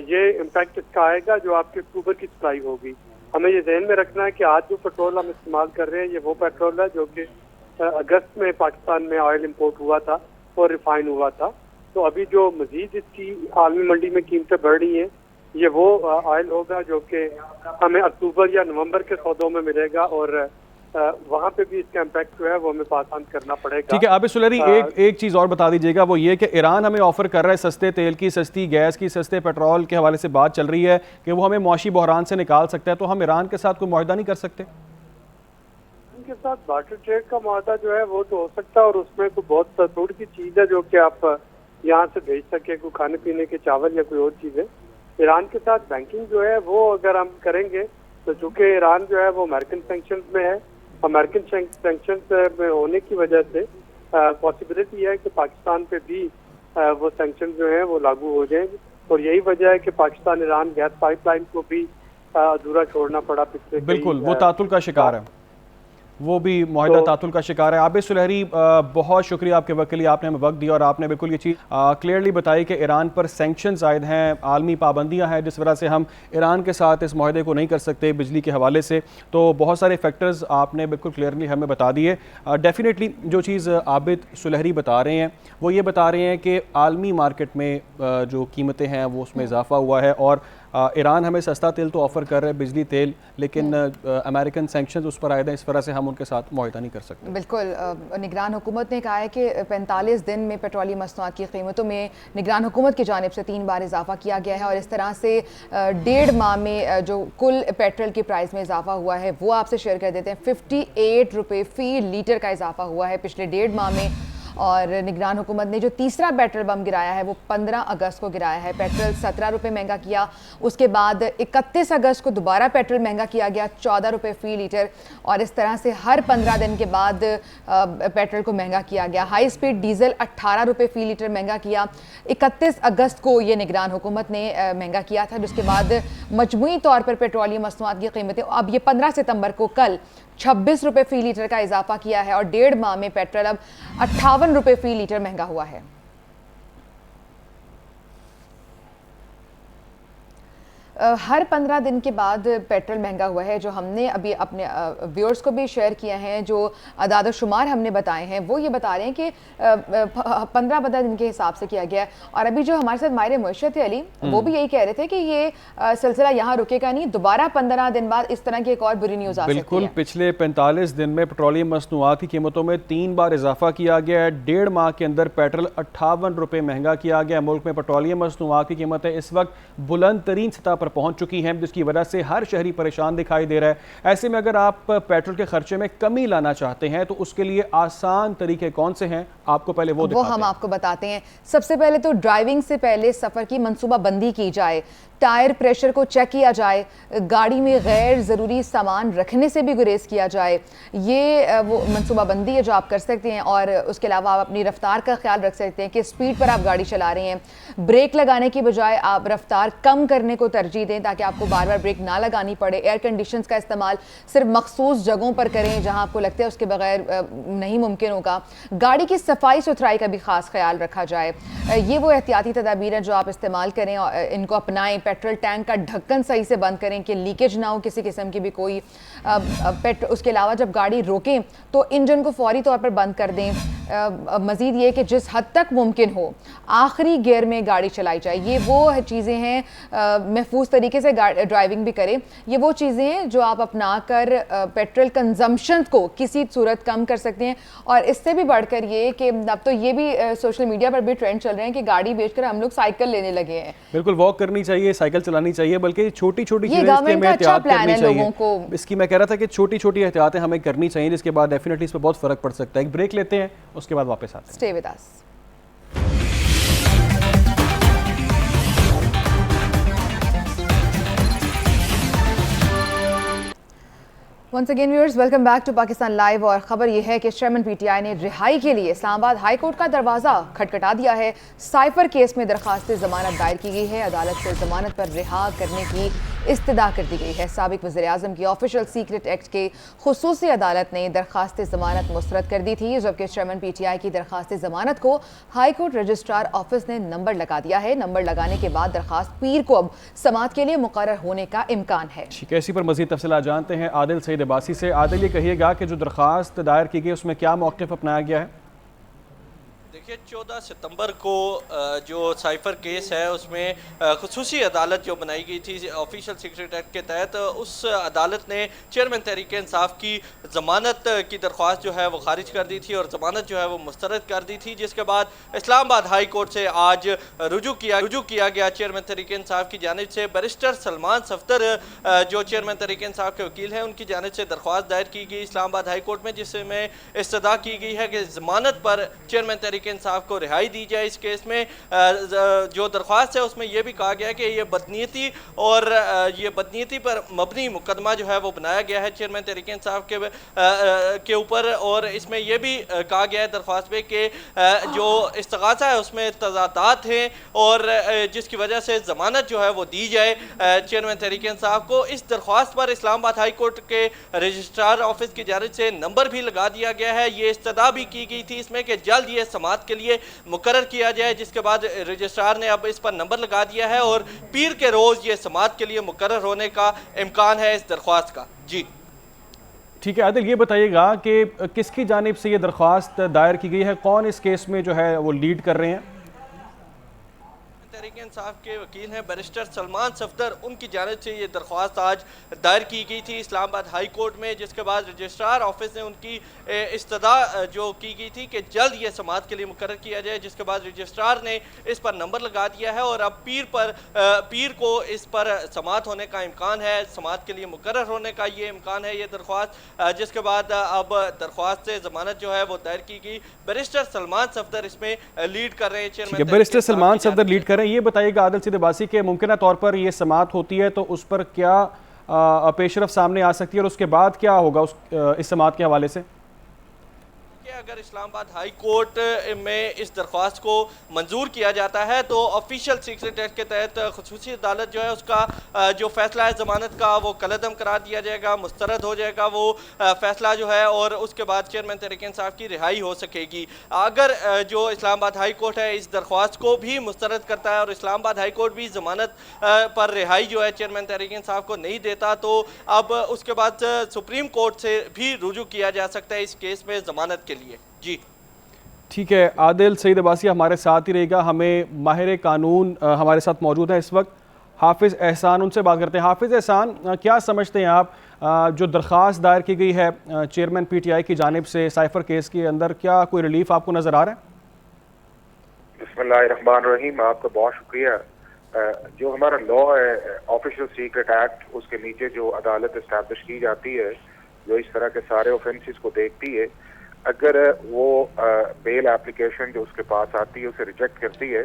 ये इम्पैक्ट इसका आएगा जो आपके अक्टूबर की सप्लाई होगी। हमें ये ध्यान में रखना है कि आज जो पेट्रोल हम इस्तेमाल कर रहे हैं ये वो पेट्रोल है जो कि अगस्त में पाकिस्तान में ऑयल इंपोर्ट हुआ था और रिफाइन हुआ था। तो अभी जो मजीद इसकी आलमी मंडी में कीमतें बढ़ रही हैं ये वो ऑयल होगा जो कि हमें अक्टूबर या नवंबर के सौदों में मिलेगा और वहाँ पे भी इसका इम्पैक्ट जो है वो हमें पास ऑन करना पड़ेगा। ठीक है आबिद सुलहरी, एक चीज़ और बता दीजिएगा, वो ये कि ईरान हमें ऑफर कर रहा है सस्ते तेल की, सस्ती गैस की, सस्ते पेट्रोल के हवाले से बात चल रही है कि वो हमें मुआशी बहरान से निकाल सकता है। तो हम ईरान के साथ कोई मुआहदा नहीं कर सकते? उनके साथ बार्टर ट्रेड का मुआहदा जो है वो तो हो सकता है और उसमें तो बहुत थोड़ी सी चीज़ है जो कि आप यहाँ से भेज सके, कोई खाने पीने के चावल या कोई और चीज़ें। ईरान के साथ बैंकिंग जो है वो अगर हम करेंगे तो चूँकि ईरान जो है वो अमेरिकन सैंक्शंस में है, अमेरिकन सैंक्शंस में होने की वजह से पॉसिबिलिटी है कि पाकिस्तान पे भी वो सैंक्शन जो है वो लागू हो जाएंगे और यही वजह है कि पाकिस्तान ईरान गैस पाइपलाइन को भी अधूरा छोड़ना पड़ा पिछले। बिल्कुल, वो तातुल का शिकार है, वो भी मुआहिदा तातुल का शिकार है। आबिद सुलहरी, बहुत शुक्रिया आपके वक्त के लिए, आपने हमें वक्त दिया और आपने बिल्कुल ये चीज़ क्लियरली बताई कि ईरान पर सैंक्शंस आयद हैं, आलमी पाबंदियां हैं जिस वजह से हम ईरान के साथ इस मुआहदे को नहीं कर सकते बिजली के हवाले से। तो बहुत सारे फैक्टर्स आपने बिल्कुल क्लियरली हमें बता दिए। डेफिनेटली जो चीज़ आबिद सुलहरी बता रहे हैं वो ये बता रहे हैं कि आलमी मार्केट में जो कीमतें हैं वो उसमें इजाफा हुआ है और ईरान हमें सस्ता तेल तो ऑफ़र कर रहे हैं, बिजली तेल, लेकिन अमेरिकन सैंक्शंस उस पर आए हैं, इस वजह से हम उनके साथ मुआहदा नहीं कर सकते। बिल्कुल, निगरान हुकूमत ने कहा है कि 45 दिन में पेट्रोलियम मसनूआत की कीमतों में निगरान हुकूमत की जानिब से 3 बार इजाफा किया गया है और इस तरह से 1.5 माह में जो कुल पेट्रोल की प्राइस में इजाफा हुआ है वो आपसे शेयर कर देते हैं। 58 रुपये फ़ी लीटर का इजाफा हुआ है पिछले 1.5 माह में। और निगरान हुकूमत ने जो तीसरा पेट्रोल बम गिराया है वो 15 अगस्त को गिराया है। पेट्रोल 17 रुपये महंगा किया, उसके बाद 31 अगस्त को दोबारा पेट्रोल महंगा किया गया 14 रुपये फ़ी लीटर और इस तरह से हर 15 दिन के बाद पेट्रोल को महंगा किया गया। हाई स्पीड डीजल 18 रुपये फ़ी लीटर महंगा किया 31 अगस्त को ये निगरान हुकूमत ने महंगा किया था, जिसके बाद मजमूई तौर पर पेट्रोलियम मसनूआत की कीमतें अब ये 15 सितंबर को कल 26 रुपये फ़ी लीटर का इजाफा किया है और 1.5 माह में पेट्रोल अब 58 रुपये फ़ी लीटर महंगा हुआ है। हर 15 दिन के बाद पेट्रोल महंगा हुआ है। जो हमने अभी अपने व्यूअर्स को भी शेयर किया है, जो अदाद शुमार हमने बताए हैं वो ये बता रहे हैं कि 15 दिन के हिसाब से किया गया है। और अभी जो हमारे साथ माहिर मुआशरत थे अली, वो भी यही कह रहे थे कि ये सिलसिला यहाँ रुकेगा नहीं, दोबारा 15 दिन बाद इस तरह की एक और बुरी न्यूज़ आ सकती है। बिल्कुल, पिछले 45 दिन में पेट्रोलियम मसनूआत की कीमतों में 3 बार इजाफा किया गया है। 1.5 माह के अंदर पेट्रोल 58 रुपये महंगा किया गया। मुल्क में पेट्रोलियम मसनूआत की कीमतें इस वक्त बुलंद तरीन सतह पर पहुंच चुकी हैं, जिसकी वजह से हर शहरी परेशान दिखाई दे रहा है। ऐसे में अगर आप पेट्रोल के खर्चे में कमी लाना चाहते हैं तो उसके लिए आसान तरीके कौन से हैं, आपको पहले वो हम आपको बताते हैं। सबसे पहले तो ड्राइविंग से पहले सफ़र की मनसूबाबंदी की जाए, टायर प्रेशर को चेक किया जाए, गाड़ी में गैर ज़रूरी सामान रखने से भी गुरेज किया जाए। ये वो मनसूबाबंदी है जो आप कर सकते हैं। और उसके अलावा आप अपनी रफ्तार का ख्याल रख सकते हैं कि स्पीड पर आप गाड़ी चला रहे हैं, ब्रेक लगाने की बजाय आप रफ्तार कम करने को तरजीह दें ताकि आपको बार बार ब्रेक ना लगानी पड़े। एयर कंडीशंस का इस्तेमाल सिर्फ मखसूस जगहों पर करें जहां आपको लगता है उसके बगैर नहीं मुमकिन होगा। गाड़ी की सफाई सुथराई का भी खास ख्याल रखा जाए। ये वो एहतियाती तदाबीर हैं जो आप इस्तेमाल करें और इनको अपनाएं। पेट्रोल टैंक का ढक्कन सही से बंद करें कि लीकेज ना हो किसी किस्म की भी कोई। उसके अलावा जब गाड़ी रोकें तो इंजन को फौरी तौर पर बंद कर दें। मज़ीद ये कि जिस हद तक मुमकिन हो आखिरी गियर में गाड़ी चलाई जाए। ये वो चीज़ें हैं, महफूज तरीके से ड्राइविंग भी करें। ये वो चीज़ें हैं जो आप अपना कर पेट्रोल कंजम्पशन को किसी सूरत कम कर सकते हैं। और इससे भी बढ़कर ये कि अब तो ये भी सोशल मीडिया पर भी ट्रेंड चल रहे हैं कि गाड़ी बेचकर हम लोग साइकिल लेने लगे हैं। बिल्कुल, वॉक करनी चाहिए, साइकिल चलानी चाहिए, बल्कि छोटी छोटी चीज़ें गवर्नमेंट का अच्छा प्लान है लोगों को। इसकी मैं कह रहा था कि छोटी छोटी एहतियातें हमें करनी चाहिए, जिसके बाद डेफिनेटली इस पर बहुत फ़र्क पड़ सकता है। एक ब्रेक लेते हैं, उसके बाद वापस आते हैं। Stay with us. Once again viewers, welcome back to Pakistan live. और खबर यह है कि चेयरमैन पीटीआई ने रिहाई के लिए इस्लामाबाद हाई कोर्ट का दरवाज़ा खटखटा दिया है। साइफर केस में दरखास्त जमानत दायर की गई है। अदालत से जमानत पर रिहा करने की इस्तदा कर दी गई है। साबिक वज़ीर आज़म की ऑफिशियल सीक्रेट एक्ट के खुसूसी अदालत ने दरखास्त जमानत मुस्तरद कर दी थी, जबकि चेयरमैन पीटीआई की दरखास्त जमानत को हाई कोर्ट रजिस्ट्रार ऑफिस ने नंबर लगा दिया है। नंबर लगाने के बाद दरखास्त पीर को अब समाअत के लिए मुकर्रर होने का इम्कान है। ठीक है, इसी पर मज़ीद तफसीलात जानते हैं आदिल सईद अब्बासी से। आदिल, ये कहिएगा कि जो दरखास्त दायर की गई उसमें क्या मौक़िफ़ अपनाया गया है? देखिए, 14 सितंबर को जो साइफर केस है उसमें खुसूसी अदालत जो बनाई गई थी ऑफिशियल सीक्रेट एक्ट के तहत, उस अदालत ने चेयरमैन तहरीक इंसाफ की ज़मानत की दरख्वास्त जो है वो खारिज कर दी थी और ज़मानत जो है वो मुस्तरद कर दी थी, जिसके बाद इस्लामाबाद हाई कोर्ट से आज रुजू किया गया चेयरमैन तहरीक इंसाफ की जानिब से। बैरिस्टर सलमान सफ्दर जो चेयरमैन तहरीक इंसाफ के वकील हैं, उनकी जानिब से दरख्वास्त दायर की गई इस्लामाबाद हाई कोर्ट में, जिसमें इस्तदा की गई है कि ज़मानत पर चेयरमैन तहरीक इंसाफ को रिहाई दी जाए। इस केस में जो दरख्वास्त है उसमें यह भी कहा गया कि ये बदनीयती और ये बदनीयती पर मबनी मुकदमा जो है वो बनाया गया है चेयरमैन तहरीक इंसाफ के ऊपर। और इसमें यह भी कहा गया है दरख्वास्त में कि जो इस्तगासा है उसमें तजादात हैं और जिसकी वजह से ज़मानत जो है वो दी जाए चेयरमैन तहरीक इंसाफ को। इस दरख्वास्त पर इस्लामाबाद हाई कोर्ट के रजिस्ट्रार ऑफिस की जानिब से नंबर भी लगा दिया गया है। ये इस्तदा भी की गई थी इसमें कि जल्द ये समाअत के लिए मुकर्रर किया जाए, जिसके बाद रजिस्ट्रार ने अब इस पर नंबर लगा दिया है और पीर के रोज ये समाअत के लिए मुकर्रर होने का इम्कान है इस दरख्वास्त का। जी ठीक है आदिल, ये बताइएगा कि किसकी जानिब से ये दरख्वास्त दायर की गई है, कौन इस केस में जो है वो लीड कर रहे हैं? तहरीक इंसाफ के वकील हैं बैरिस्टर सलमान सफदर, उनकी जानिब से ये दरख्वास्त आज दायर की गई थी इस्लामाबाद हाई कोर्ट में, जिसके बाद रजिस्ट्रार ऑफिस ने उनकी इस्तदा जो की गई थी कि जल्द ये समाअत के लिए मुकर्रर किया जाए, जिसके बाद रजिस्ट्रार ने इस पर नंबर लगा दिया है और अब पीर को इस पर समाअत होने का इम्कान है, समाअत के लिए मुकर्रर होने का ये इम्कान है ये दरख्वास्त। जिसके बाद अब दरख्वास्त से जमानत जो है वो दायर की गई। बैरिस्टर सलमान सफदर इसमें लीड कर रहे हैं chairman. Barrister Salman Safdar lead कर रहे हैं। ये बताइएगा आदिल सईद अब्बासी के मुमकिन तौर पर ये समाअत होती है तो उस पर क्या पेशरफ सामने आ सकती है और उसके बाद क्या होगा इस समाअत के हवाले से? अगर इस्लामाबाद हाई कोर्ट में इस दरख्वास्त को मंजूर किया जाता है तो ऑफिशियल सीक्रेट एक्ट के तहत खुसूसी अदालत जो है उसका जो फैसला है ज़मानत का वो कलअदम करार दिया जाएगा, मुस्तरद हो जाएगा वो फैसला जो है, और उसके बाद चेयरमैन तहरीक इंसाफ की रिहाई हो सकेगी। अगर जो इस्लामाबाद हाई कोर्ट है इस दरख्वास्त को भी मुस्तरद करता है और इस्लामाबाद हाई कोर्ट भी ज़मानत पर रिहाई जो है चेयरमैन तहरीक इंसाफ को नहीं देता तो अब उसके बाद सुप्रीम कोर्ट से भी रुजू किया जा सकता है इस केस में ज़मानत के लिए। जी ठीक है, आदिल सईद अब्बासी हमारे साथ ही रहेगा। हमें माहिर कानून हमारे साथ मौजूद है इस वक्त, हाफिज़ एहसान, उनसे बात करते हैं। हाफिज़ एहसान, क्या समझते हैं आप जो दरख्वास्त दायर की गई है चेयरमैन पीटीआई की जानिब से साइफर केस के अंदर, क्या कोई रिलीफ आपको नज़र आ रहा है? बिस्मिल्लाहिर्रहमानिर्रहीम, आपका बहुत शुक्रिया। जो हमारा लॉ है ऑफिशियल सीक्रेट एक्ट, उसके नीचे जो अदालत इस्टेब्लिश की जाती है जो इस तरह के सारे ऑफेंसेस को देखती है, अगर वो बेल एप्लीकेशन जो उसके पास आती है उसे रिजेक्ट करती है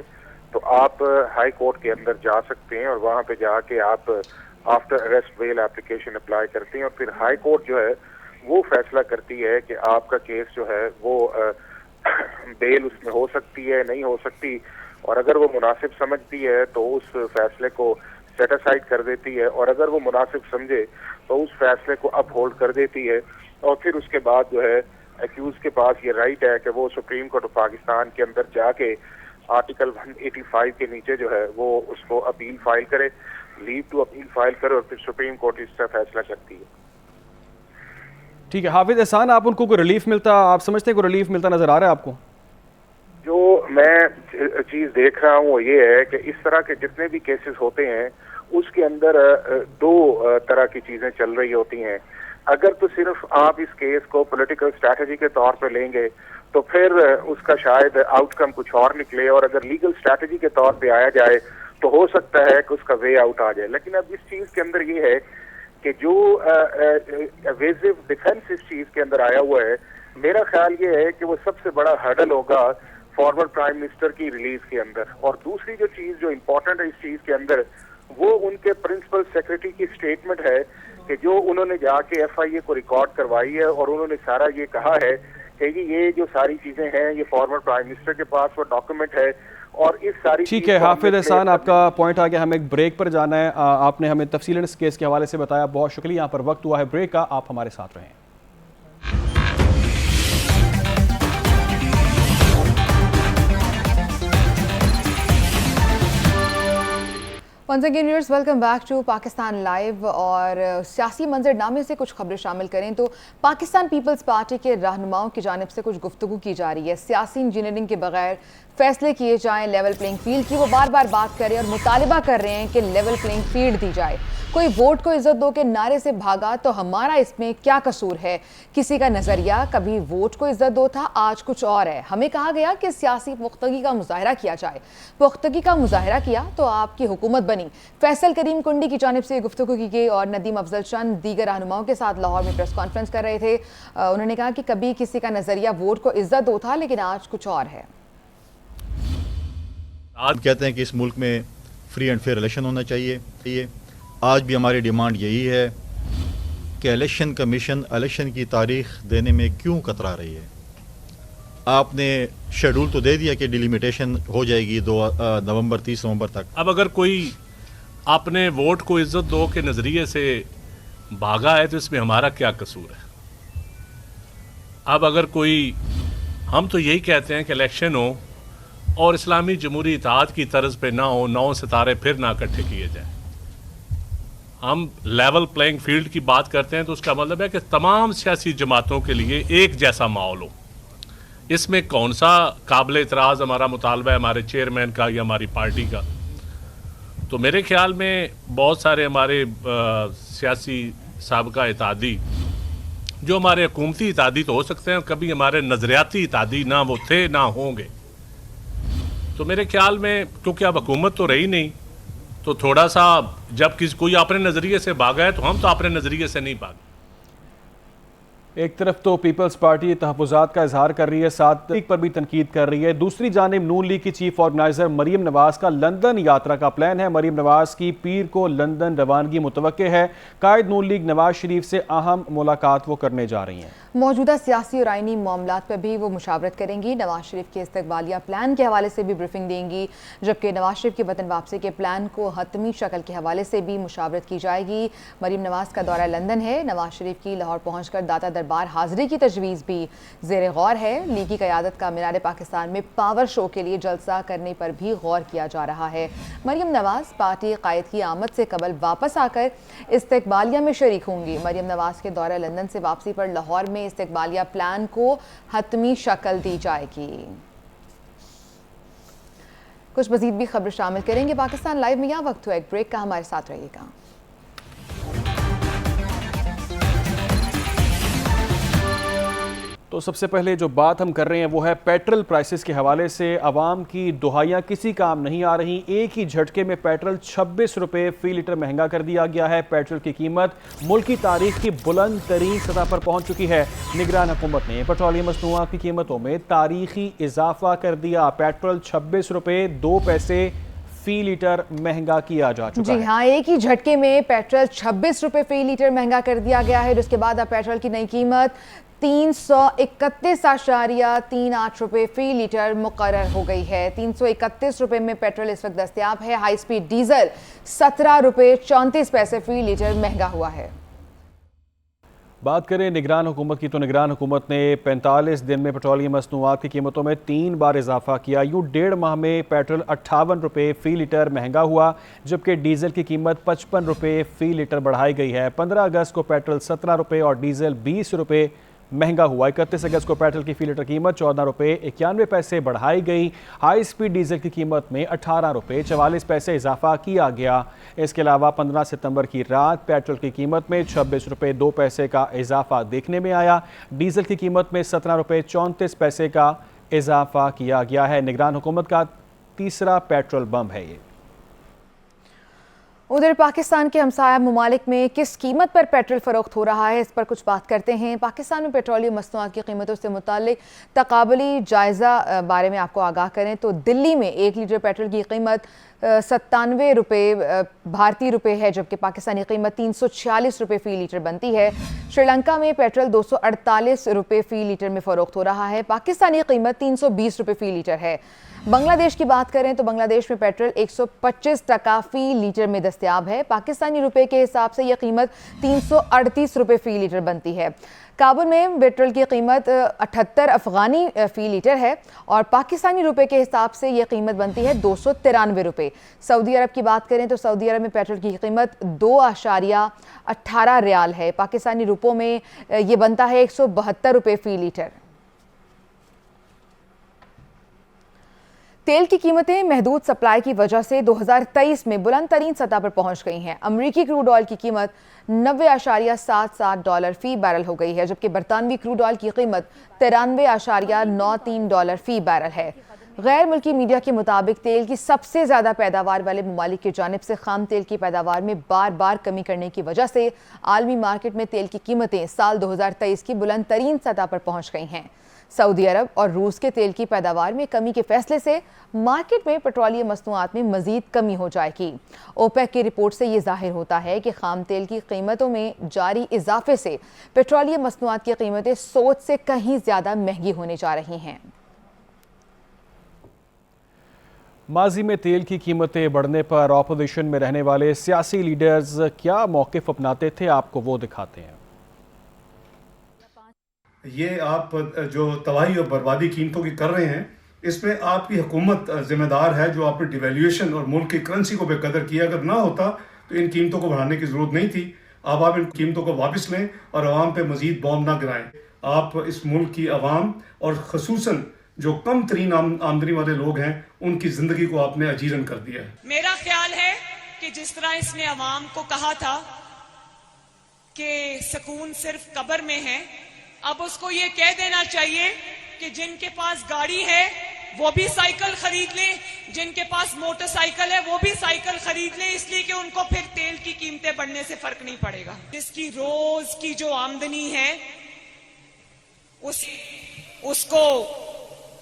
तो आप हाई कोर्ट के अंदर जा सकते हैं और वहाँ पे जाके आप after arrest bail application apply करते हैं और फिर हाई कोर्ट जो है वो फैसला करती है कि आपका केस जो है वो बेल उसमें हो सकती है नहीं हो सकती, और अगर वो मुनासिब समझती है तो उस फैसले को सेट असाइड कर देती है, और अगर वो मुनासिब समझे तो उस फैसले को अपहोल्ड कर देती है, और फिर उसके बाद जो है एक्यूज के पास ये राइट है कि वो सुप्रीम कोर्ट ऑफ पाकिस्तान के अंदर जाके आर्टिकल 185 के नीचे जो है वो उसको अपील फाइल करे, लीव टू अपील फाइल करे, और फिर सुप्रीम कोर्ट इसका फैसला करती है। ठीक है हाफिज एहसान, आप उनको कोई रिलीफ मिलता, आप समझते हैं कोई रिलीफ मिलता नजर आ रहा है आपको? जो मैं चीज देख रहा हूँ वो ये है कि इस तरह के जितने भी केसेस होते हैं उसके अंदर दो तरह की चीजें चल रही होती हैं। अगर तो सिर्फ आप इस केस को पॉलिटिकल स्ट्रैटेजी के तौर पे लेंगे तो फिर उसका शायद आउटकम कुछ और निकले, और अगर लीगल स्ट्रैटेजी के तौर पे आया जाए तो हो सकता है कि उसका वे आउट आ जाए। लेकिन अब इस चीज के अंदर ये है कि जो एवेसिव डिफेंस इस चीज के अंदर आया हुआ है, मेरा ख्याल ये है कि वो सबसे बड़ा हर्डल होगा फॉर्मर प्राइम मिनिस्टर की रिलीज के अंदर। और दूसरी जो चीज जो इम्पोर्टेंट है इस चीज के अंदर, वो उनके प्रिंसिपल सेक्रेटरी की स्टेटमेंट है कि जो उन्होंने जाके FIA को रिकॉर्ड करवाई है, और उन्होंने सारा ये कहा है कि ये जो सारी चीजें हैं ये फॉर्मर प्राइम मिनिस्टर के पास वो डॉक्यूमेंट है, और इस सारी ठीक है हाफिज एहसान, आपका पॉइंट आ गया, हमें एक ब्रेक पर जाना है। आपने हमें तफसीलन इस केस के हवाले से बताया, बहुत शुक्रिया। यहाँ पर वक्त हुआ है ब्रेक का, आप हमारे साथ रहें। Once again viewers, welcome back to Pakistan live. और सियासी मंजरनामे से कुछ खबरें शामिल करें तो पाकिस्तान पीपल्स पार्टी के रहनुमाओं की जानिब से कुछ गुफ्तगू की जा रही है। सियासी इंजीनियरिंग के बगैर फैसले किए जाएं लेवल प्लेइंग फील्ड की, वो बार बार बात कर रहे हैं और मुतालिबा कर रहे हैं कि लेवल प्लेइंग फील्ड दी जाए। कोई वोट को इज्जत दो के नारे से भागा तो हमारा इसमें क्या कसूर है? किसी का नजरिया कभी वोट को इज्जत दो था, आज कुछ और है। हमें कहा गया कि सियासी पुख्तगी का मुजाहरा किया जाए, पुख्तगी का मुजाहरा किया तो आपकी हुकूमत बनी। फैसल करीम कुंडी की जानिब से गुफ्तगू की गई और नदीम अफजल चंद दीगर रहनुमाओं के साथ लाहौर में प्रेस कॉन्फ्रेंस कर रहे थे। उन्होंने कहा कि कभी किसी का नजरिया वोट को इज्जत दो था, लेकिन आज कुछ और है। आज कहते हैं कि इस मुल्क में फ्री एंड फेयर इलेक्शन होना चाहिए। आज भी हमारी डिमांड यही है कि इलेक्शन कमीशन इलेक्शन की तारीख देने में क्यों कतरा रही है? आपने शेड्यूल तो दे दिया कि डिलिमिटेशन हो जाएगी 2 नवंबर 30 नवंबर तक। अब अगर कोई अपने वोट को इज्जत दो के नज़रिए से भागा है तो इसमें हमारा क्या कसूर है? अब अगर कोई, हम तो यही कहते हैं कि इलेक्शन हो और इस्लामी जमहूरी इत्तेहाद की तर्ज पे ना हो, 9 सितारे फिर ना इकट्ठे किए जाए। हम लेवल प्लेइंग फील्ड की बात करते हैं तो उसका मतलब है कि तमाम सियासी जमातों के लिए एक जैसा माहौल हो। इसमें कौन सा काबिल इतराज़ हमारा मुतालबा है हमारे चेयरमैन का या हमारी पार्टी का? तो मेरे ख्याल में बहुत सारे हमारे सियासी साबका इत्तेहादी जो हमारे हुकूमती इत्तेहादी तो हो सकते हैं, कभी हमारे नज़रियाती इत्तेहादी ना वो थे ना होंगे। तो मेरे ख्याल में क्योंकि अब हुकूमत तो रही नहीं, तो थोड़ा सा जब कोई अपने नज़रिए से भागा है तो हम तो अपने नज़रिए से नहीं भागे। एक तरफ तो पीपल्स पार्टी तहफ़्फ़ुज़ात का इजहार कर रही है, साथ लीग पर भी तनकीद कर रही है। दूसरी जानिब नून लीग की चीफ ऑर्गेनाइज़र मरीम नवाज़ का लंदन यात्रा का प्लान है। मरीम नवाज़ की पीर को लंदन रवानगी मुतवक्के है। कायद नून लीग नवाज शरीफ से अहम मुलाकात वो करने जा रही हैं। मौजूदा सियासी और आइनी मामलात पर भी वो मुशावरत करेंगी। नवाज शरीफ के इस्तकबालिया प्लान के हवाले से भी ब्रीफिंग देंगी, जबकि नवाज शरीफ की वतन वापसी के प्लान को हतमी शक्ल के हवाले से भी मुशावरत की जाएगी। मरीम नवाज का दौरा लंदन है। नवाज शरीफ की लाहौर पहुंचकर दाता दरबार हाजिरी की तजवीज़ भी ज़ेर गौर है। लीग की क़यादत का मीनार पाकिस्तान में पावर शो के लिए जलसा करने पर भी गौर किया जा रहा है। मरीम नवाज पार्टी कायद की आमद से कबल वापस आकर इस्तकबालिया में शरीक होंगी। मरीम नवाज के दौरा लंदन से वापसी पर लाहौर में इस्तकबालिया प्लान को हतमी शक्ल दी जाएगी। कुछ मजीद भी खबर शामिल करेंगे पाकिस्तान लाइव में। यहाँ वक्त हुआ एक ब्रेक का, हमारे साथ रहिएगा। तो सबसे पहले जो बात हम कर रहे हैं वो है पेट्रोल प्राइसेस के हवाले से। आवाम की दुहाइयाँ किसी काम नहीं आ रही। एक ही झटके में पेट्रोल 26 रुपये फ़ी लीटर महंगा कर दिया गया है। पेट्रोल की कीमत मुल्क की तारीख की बुलंद तरीन सतह पर पहुँच चुकी है। निगरान हुकूमत ने पेट्रोलियम मसनूआत की कीमतों में तारीखी इजाफा कर दिया। पेट्रोल 26 रुपये 2 पैसे फ़ी लीटर महंगा किया जा चुका है। जी हाँ, एक ही झटके में पेट्रोल 26 रुपये फ़ी लीटर महंगा कर दिया गया है। उसके बाद अब पेट्रोल की नई कीमत 331.38 रुपये फी लीटर मुकर्रर हो गई है। 331 रुपये में पेट्रोल इस वक्त दस्तयाब है। हाई स्पीड डीजल 17 रुपये 34 पैसे फी लीटर महंगा हुआ है। बात करें निगरान हुकूमत की, तो निगरान हुकूमत ने 45 दिन में पेट्रोलियम मसनूआत की कीमतों में 3 बार इजाफा किया। यूँ 1.5 माह में पेट्रोल 58 रुपये फ़ी लीटर महंगा हुआ, जबकि डीजल की कीमत 55 रुपये फ़ी लीटर बढ़ाई गई है। 15 अगस्त को पेट्रोल 17 रुपये और डीजल 20 रुपये महंगा हुआ। 31 अगस्त को पेट्रोल की फ़ी लीटर कीमत 14 रुपये 91 पैसे बढ़ाई गई। हाई स्पीड डीजल की कीमत में 18 रुपये 44 पैसे इजाफा किया गया। इसके अलावा 15 सितंबर की रात पेट्रोल की कीमत में 26 रुपये 2 पैसे का इजाफा देखने में आया। डीजल की कीमत में 17 रुपये 34 पैसे का इजाफा किया गया है। निगरान हुकूमत का तीसरा पेट्रोल बम है ये। उधर पाकिस्तान के हमसाया ममालिक में किस कीमत पर पेट्रोल फ़रोख्त हो रहा है, इस पर कुछ बात करते हैं। पाकिस्तान में पेट्रोलियम मसनूआत की कीमतों से मुताल्लिक तकाबली जायज़ा बारे में आपको आगाह करें तो दिल्ली में 1 लीटर पेट्रोल की कीमत 97 रुपये भारतीय रुपये है, जबकि पाकिस्तानी कीमत 346 रुपये फ़ी लीटर बनती है। श्रीलंका में पेट्रोल 248 रुपये फ़ी लीटर में फ़रोख्त हो रहा है। पाकिस्तानी कीमत 320 रुपये फ़ी लीटर है। बांग्लादेश की बात करें तो बांग्लादेश में पेट्रोल 125 टका फ़ी लीटर में दस्तयाब है। पाकिस्तानी रुपए के हिसाब से यह कीमत 338 रुपये फ़ी लीटर बनती है। काबुल में पेट्रोल की कीमत 78 अफ़गानी फ़ी लीटर है और पाकिस्तानी रुपए के हिसाब से यह कीमत बनती है 293 रुपये। सऊदी अरब की बात करें तो सऊदी अरब में पेट्रोल की कीमत 2.18 रियाल है। पाकिस्तानी रुपयों में ये बनता है 172 रुपये फ़ी लीटर। तेल की कीमतें महदूद सप्लाई की वजह से 2023 में बुलंद तरीन सतह पर पहुंच गई हैं। अमरीकी क्रूड ऑयल की कीमत 90.77 डॉलर फ़ी बैरल हो गई है, जबकि बरतानवी क्रूड ऑयल की कीमत 93.93 डॉलर फ़ी बैरल है। गैर मुल्की मीडिया के मुताबिक तेल की सबसे ज़्यादा पैदावार वाले ममालिक की जानिब से खाम तेल की पैदावार में बार बार कमी करने की वजह से आलमी मार्केट में तेल की कीमतें साल 2023 की बुलंद तरीन सतह पर पहुँच गई हैं। सऊदी अरब और रूस के तेल की पैदावार में कमी के फैसले से मार्केट में पेट्रोलियम मसनूआत में मजीद कमी हो जाएगी। ओपेक की रिपोर्ट से ये जाहिर होता है कि खाम तेल की कीमतों में जारी इजाफे से पेट्रोलियम मसनूआत की कीमतें सोच से कहीं ज़्यादा महंगी होने जा रही हैं। माजी में तेल की कीमतें बढ़ने पर ऑपोजिशन में रहने वाले सियासी लीडर्स क्या मौक़िफ़ अपनाते थे, आपको वो दिखाते हैं। ये आप जो तबाही और बर्बादी कीमतों की कर रहे हैं, इसमें आपकी हुकूमत जिम्मेदार है जो आपने डिवैल्यूएशन और मुल्क की करेंसी को बेकदर किया। अगर ना होता तो इन कीमतों को बढ़ाने की ज़रूरत नहीं थी। अब आप इन कीमतों को वापस लें और आवाम पे मजीद बॉम्ब ना गिराएं। आप इस मुल्क की आवाम और ख़ुसूसन जो कम तरीन आमदनी वाले लोग हैं उनकी ज़िंदगी को आपने अजीरन कर दिया है। मेरा ख्याल है कि जिस तरह इसने अवाम को कहा था कि सुकून सिर्फ कब्र में है, अब उसको ये कह देना चाहिए कि जिनके पास गाड़ी है वो भी साइकिल खरीद लें, जिनके पास मोटरसाइकिल है वो भी साइकिल खरीद लें, इसलिए कि उनको फिर तेल की कीमतें बढ़ने से फर्क नहीं पड़ेगा। जिसकी रोज की जो आमदनी है उसको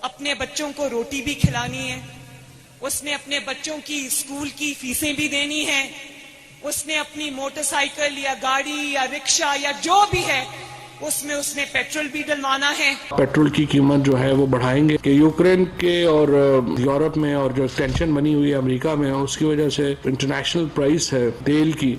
अपने बच्चों को रोटी भी खिलानी है, उसने अपने बच्चों की स्कूल की फीसें भी देनी है, उसने अपनी मोटरसाइकिल या गाड़ी या रिक्शा या जो भी है उसमें उसने पेट्रोल भी डलवाना है। पेट्रोल की कीमत जो है वो बढ़ाएंगे कि यूक्रेन के और यूरोप में और जो टेंशन बनी हुई है अमेरिका में, उसकी वजह से इंटरनेशनल प्राइस है तेल की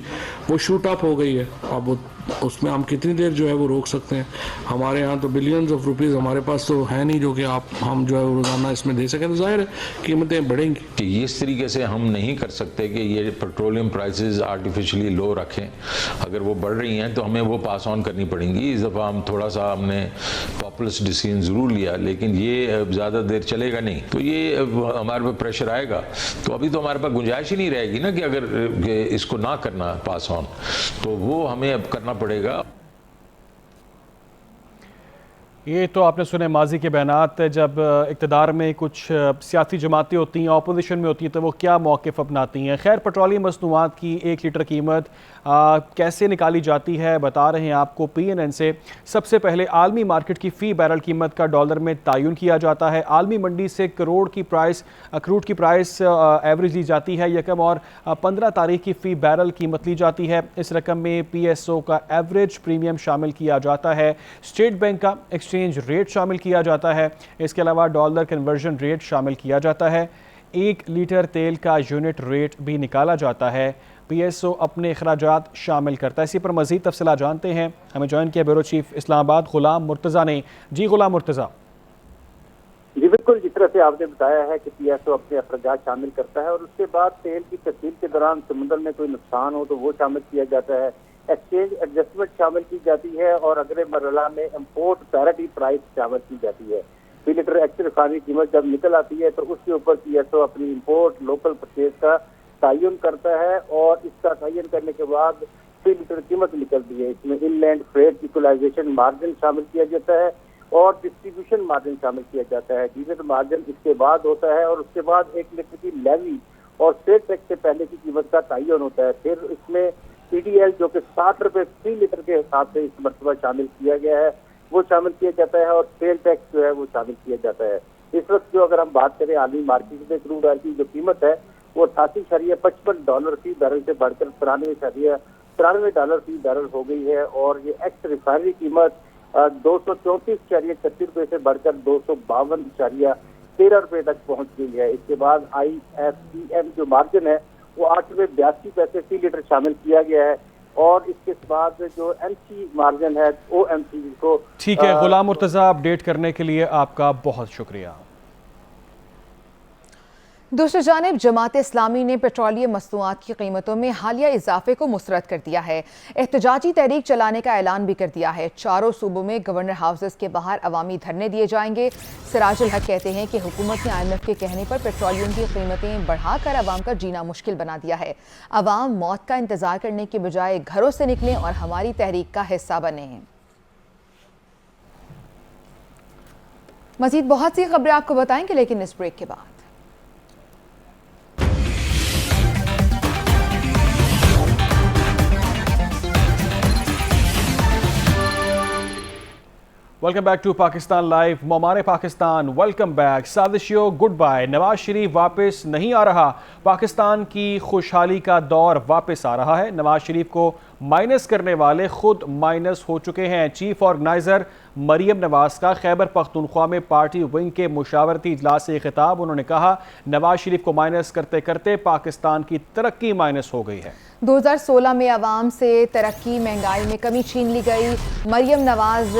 वो शूट अप हो गई है। अब उसमें हम कितनी देर जो है वो रोक सकते हैं। हमारे यहाँ तो बिलियंस ऑफ रुपीस हमारे पास तो है नहीं जो कि हम जो है रोजाना इसमें दे सकें, तो जाहिर है कीमतें बढ़ेंगी। कि इस तरीके से हम नहीं कर सकते कि ये पेट्रोलियम प्राइसेस आर्टिफिशियली लो रखें। अगर वो बढ़ रही हैं तो हमें वो पास ऑन करनी पड़ेंगी। इस दफ़ा हम थोड़ा सा हमने पॉपुलिस्ट डिसीजन ज़रूर लिया, लेकिन ये ज़्यादा देर चलेगा नहीं, तो ये हमारे पे प्रेशर आएगा। तो अभी तो हमारे पास गुंजाइश ही नहीं रहेगी ना कि अगर इसको ना करना पास ऑन, तो वो हमें अब करना पड़ेगा। ये तो आपने सुने माजी के बयानात, जब इक़्तिदार में कुछ सियासी जमातें होती हैं, अपोजिशन में होती हैं, तो वो क्या मौक़िफ़ अपनाती हैं। खैर, पेट्रोलियम मसनूआत की 1 लीटर कीमत कैसे निकाली जाती है बता रहे हैं आपको PNN से। सबसे पहले आलमी मार्केट की फ़ी बैरल कीमत का डॉलर में तयन किया जाता है। आलमी मंडी से क्रूड की प्राइस एवरेज ली जाती है यकम और 15 तारीख की फ़ी बैरल कीमत ली जाती है। इस रकम में PSO का एवरेज प्रीमियम शामिल किया जाता है। स्टेट बैंक का एक्सचेंज रेट शामिल किया जाता है। इसके अलावा डॉलर कन्वर्जन रेट शामिल किया जाता है। 1 लीटर तेल का यूनिट रेट भी निकाला जाता है। PSO अपने अखराजात शामिल करता है। इसी पर मज़ीद तफसीला जानते हैं। हमें ज्वाइन किया ब्यूरो चीफ इस्लामाबाद गुलाम मुर्तज़ा ने। जी गुलाम मुर्तज़ा। जी बिल्कुल, जिस तरह से आपने बताया है कि PSO अपने अखराजात शामिल करता है और उसके बाद तेल की तब्दील के दौरान समुद्र में कोई नुकसान हो तो वो शामिल किया जाता है। एक्सचेंज एडजस्टमेंट शामिल की जाती है और अगले मरहला में इम्पोर्ट पैरिटी प्राइस शामिल की जाती है। 3 लीटर एक्स रिफाइनरी कीमत जब निकल आती है तो उसके ऊपर PSO अपनी इम्पोर्ट लोकल परचेज का तयन करता है और इसका तयन करने के बाद 3 लीटर कीमत निकलती है। इसमें इनलैंड फ्रेट इक्वलाइजेशन मार्जिन शामिल किया जाता है और डिस्ट्रीब्यूशन मार्जिन शामिल किया जाता है। डीजल मार्जिन इसके बाद होता है और उसके बाद 1 लीटर की लेवी और स्टेट टैक्स से पहले की कीमत का तयन होता है। फिर इसमें PDL जो कि 60 रुपये फी लीटर के हिसाब से इस मरतबा शामिल किया गया है वो शामिल किया जाता है और सेल टैक्स जो है वो शामिल किया जाता है। इस वक्त जो अगर हम बात करें आलमी मार्केट में क्रूड ऑयल की जो कीमत है वो $88.55 फी बैरल से बढ़कर $93 फी बैरल हो गई है और ये एक्स रिफाइनरी कीमत 234.36 रुपये से बढ़कर 252.13 रुपये तक पहुंच गई है। इसके बाद IFCM जो मार्जिन है वो 8.82 रुपये फी लीटर शामिल किया गया है और इसके बाद जो MC मार्जिन है OMC को। ठीक है गुलाम मुर्तज़ा, अपडेट करने के लिए आपका बहुत शुक्रिया। दूसरी जानिब जमात इस्लामी ने पेट्रोलियम मसनूआत की कीमतों में हालिया इजाफे को मुस्तरद कर दिया है। एहतजाजी तहरीक चलाने का ऐलान भी कर दिया है। चारों सूबों में गवर्नर हाउसेस के बाहर अवामी धरने दिए जाएंगे। सिराजुल हक कहते हैं कि हुकूमत ने IMF के कहने पर पेट्रोलियम की कीमतें बढ़ाकर अवाम का जीना मुश्किल बना दिया है। अवाम मौत का इंतजार करने के बजाय घरों से निकलें और हमारी तहरीक का हिस्सा बने। मजीद बहुत सी खबरें आपको बताएंगे लेकिन इस ब्रेक के बाद। Welcome back to Pakistan live. ममारे पाकिस्तान वेलकम बैक। साजिशों गुड बाय। नवाज शरीफ वापस नहीं आ रहा। पाकिस्तान की खुशहाली का दौर वापस आ रहा है। नवाज शरीफ को माइनस करने वाले खुद माइनस हो चुके हैं। चीफ ऑर्गेनाइजर मरियम नवाज का खैबर पख्तूनख्वा में पार्टी विंग के मुशावरती इजलास से खिताब। उन्होंने कहा नवाज शरीफ को माइनस करते करते पाकिस्तान की तरक्की माइनस हो गई है। 2016 में आवाम से तरक्की महंगाई में कमी छीन ली गई। मरियम नवाज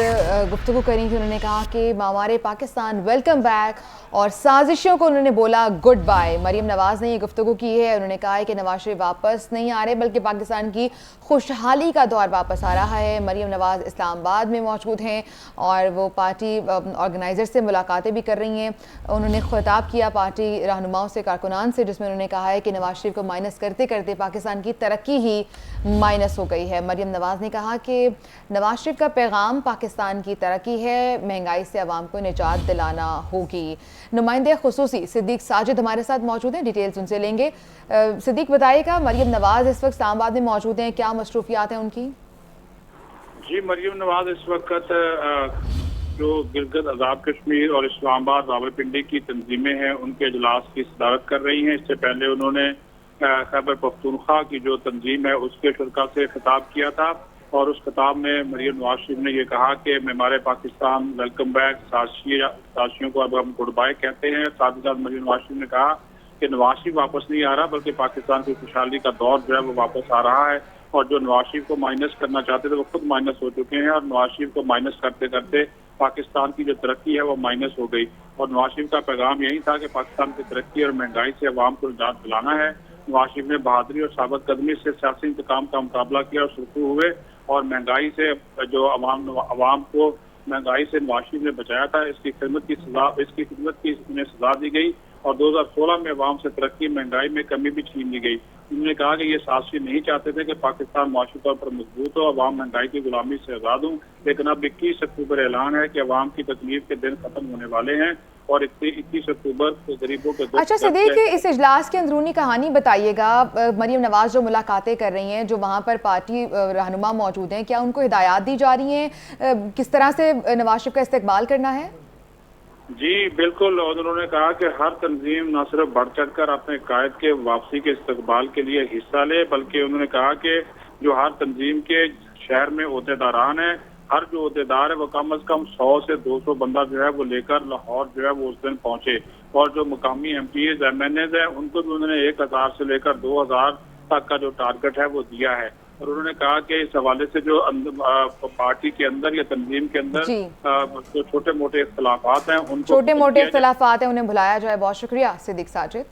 गुफ्तगू करी थी। उन्होंने कहा कि हमारे पाकिस्तान वेलकम बैक और साजिशों को उन्होंने बोला गुड बाय। मरियम नवाज ने ये गुफ्तगू की है। उन्होंने कहा है कि नवाज शरीफ वापस नहीं आ रहे बल्कि पाकिस्तान की खुशहाली का दौर वापस आ रहा है। मरियम नवाज इस्लामाबाद में मौजूद हैं और वो पार्टी ऑर्गेनाइजर से मुलाकातें भी कर रही हैं। उन्होंने खिताब किया पार्टी रहनुमाओं से, कारकुनान से, जिसमें उन्होंने कहा है कि नवाज शरीफ को माइनस करते करते पाकिस्तान की तरक्की ही माइनस हो गई है। मरियम नवाज ने कहा कि नवाज शरीफ का पैगाम पाकिस्तान की तरक्की है, महंगाई से आवाम को निजात दिलाना होगी। नुमाइंदे खुसूसी सिद्दीक साजिद हमारे साथ मौजूद हैं, डिटेल्स उनसे लेंगे। सिद्दीक बताइएगा, मरियम नवाज इस वक्त इस्लामाबाद में मौजूद हैं, क्या मसरूफियात हैं उनकी? जी, मरियम नवाज इस वक्त जो गिलगित आज़ाद कश्मीर और इस्लामाबाद रावलपिंडी की तंजीमें हैं उनके इजलास की सदारत कर रही हैं। इससे पहले उन्होंने खैबर पख्तूनख्वा की जो तंजीम है उसके शुरा से खिताब किया था और उस खिताब में मरियम नवाज शरीफ ने ये कहा कि हमारे पाकिस्तान वेलकम बैक। साजियों को अब हम गुड बाय कहते हैं। साथ ही साथ मरियम नवाज शरीफ ने कहा कि नवाज शरीफ वापस नहीं आ रहा बल्कि पाकिस्तान की खुशहाली का दौर जो है वो वापस आ रहा है और जो नवाज शरीफ को माइनस करना चाहते थे वो खुद माइनस हो चुके हैं और नवाज शरीफ को माइनस करते करते पाकिस्तान की जो तरक्की है वो माइनस हो गई। और नवाज शरीफ का पैगाम यही था कि पाकिस्तान की तरक्की और महंगाई से अवाम को निजात दिलाना है। नवाज शरीफ ने बहादुरी और साबित कदमी से सियासी इंतकाम का मुकाबला किया और सुरखरू हुए और महंगाई से जो अवाम को महंगाई से नवाज शरीफ ने बचाया था इसकी खिदमत की उन्हें सजा दी गई और 2016 में अवाम से तरक्की महंगाई में कमी भी छीन ली गई। उन्होंने कहा कि ये साजिश नहीं चाहते थे कि पाकिस्तान माशी तौर पर मजबूत हो, अवाम महंगाई की गुलामी से आज़ाद हो, लेकिन अब 21 अक्टूबर ऐलान है कि अवाम की तकलीफ के दिन खत्म होने वाले हैं और 21 अक्टूबर को गरीबों के अच्छा सिद्दीक, इस इजलास की अंदरूनी कहानी बताइएगा। मरीम नवाज जो मुलाकातें कर रही हैं, जो वहाँ पर पार्टी रहनुमा मौजूद हैं, क्या उनको हिदायत दी जा रही हैं किस तरह से नवाज शरीफ का इस्तकबाल करना है? जी बिल्कुल, और उन्होंने कहा कि हर तंजीम न सिर्फ बढ़ चढ़कर अपने कायद के वापसी के इस्तकबाल के लिए हिस्सा ले, बल्कि उन्होंने कहा कि जो हर तंजीम के शहर में ओहदेदारान है, हर जो ओहदेदार है वो कम अज कम 100 से 200 बंदा जो है वो लेकर लाहौर जो है वो उस दिन पहुंचे, और जो मुकामी MPs MNAs है उनको भी उन्होंने 1000 से लेकर 2000 तक का जो टारगेट है वो दिया है। और उन्होंने कहा कि इस हवाले से जो पार्टी के अंदर या तंजीम के अंदर जो छोटे मोटे इख्तलाफात हैं उनको छोटे मोटे इख्तलाफात हैं उन्हें भुलाया जाए। बहुत शुक्रिया सिद्दीक साजिद।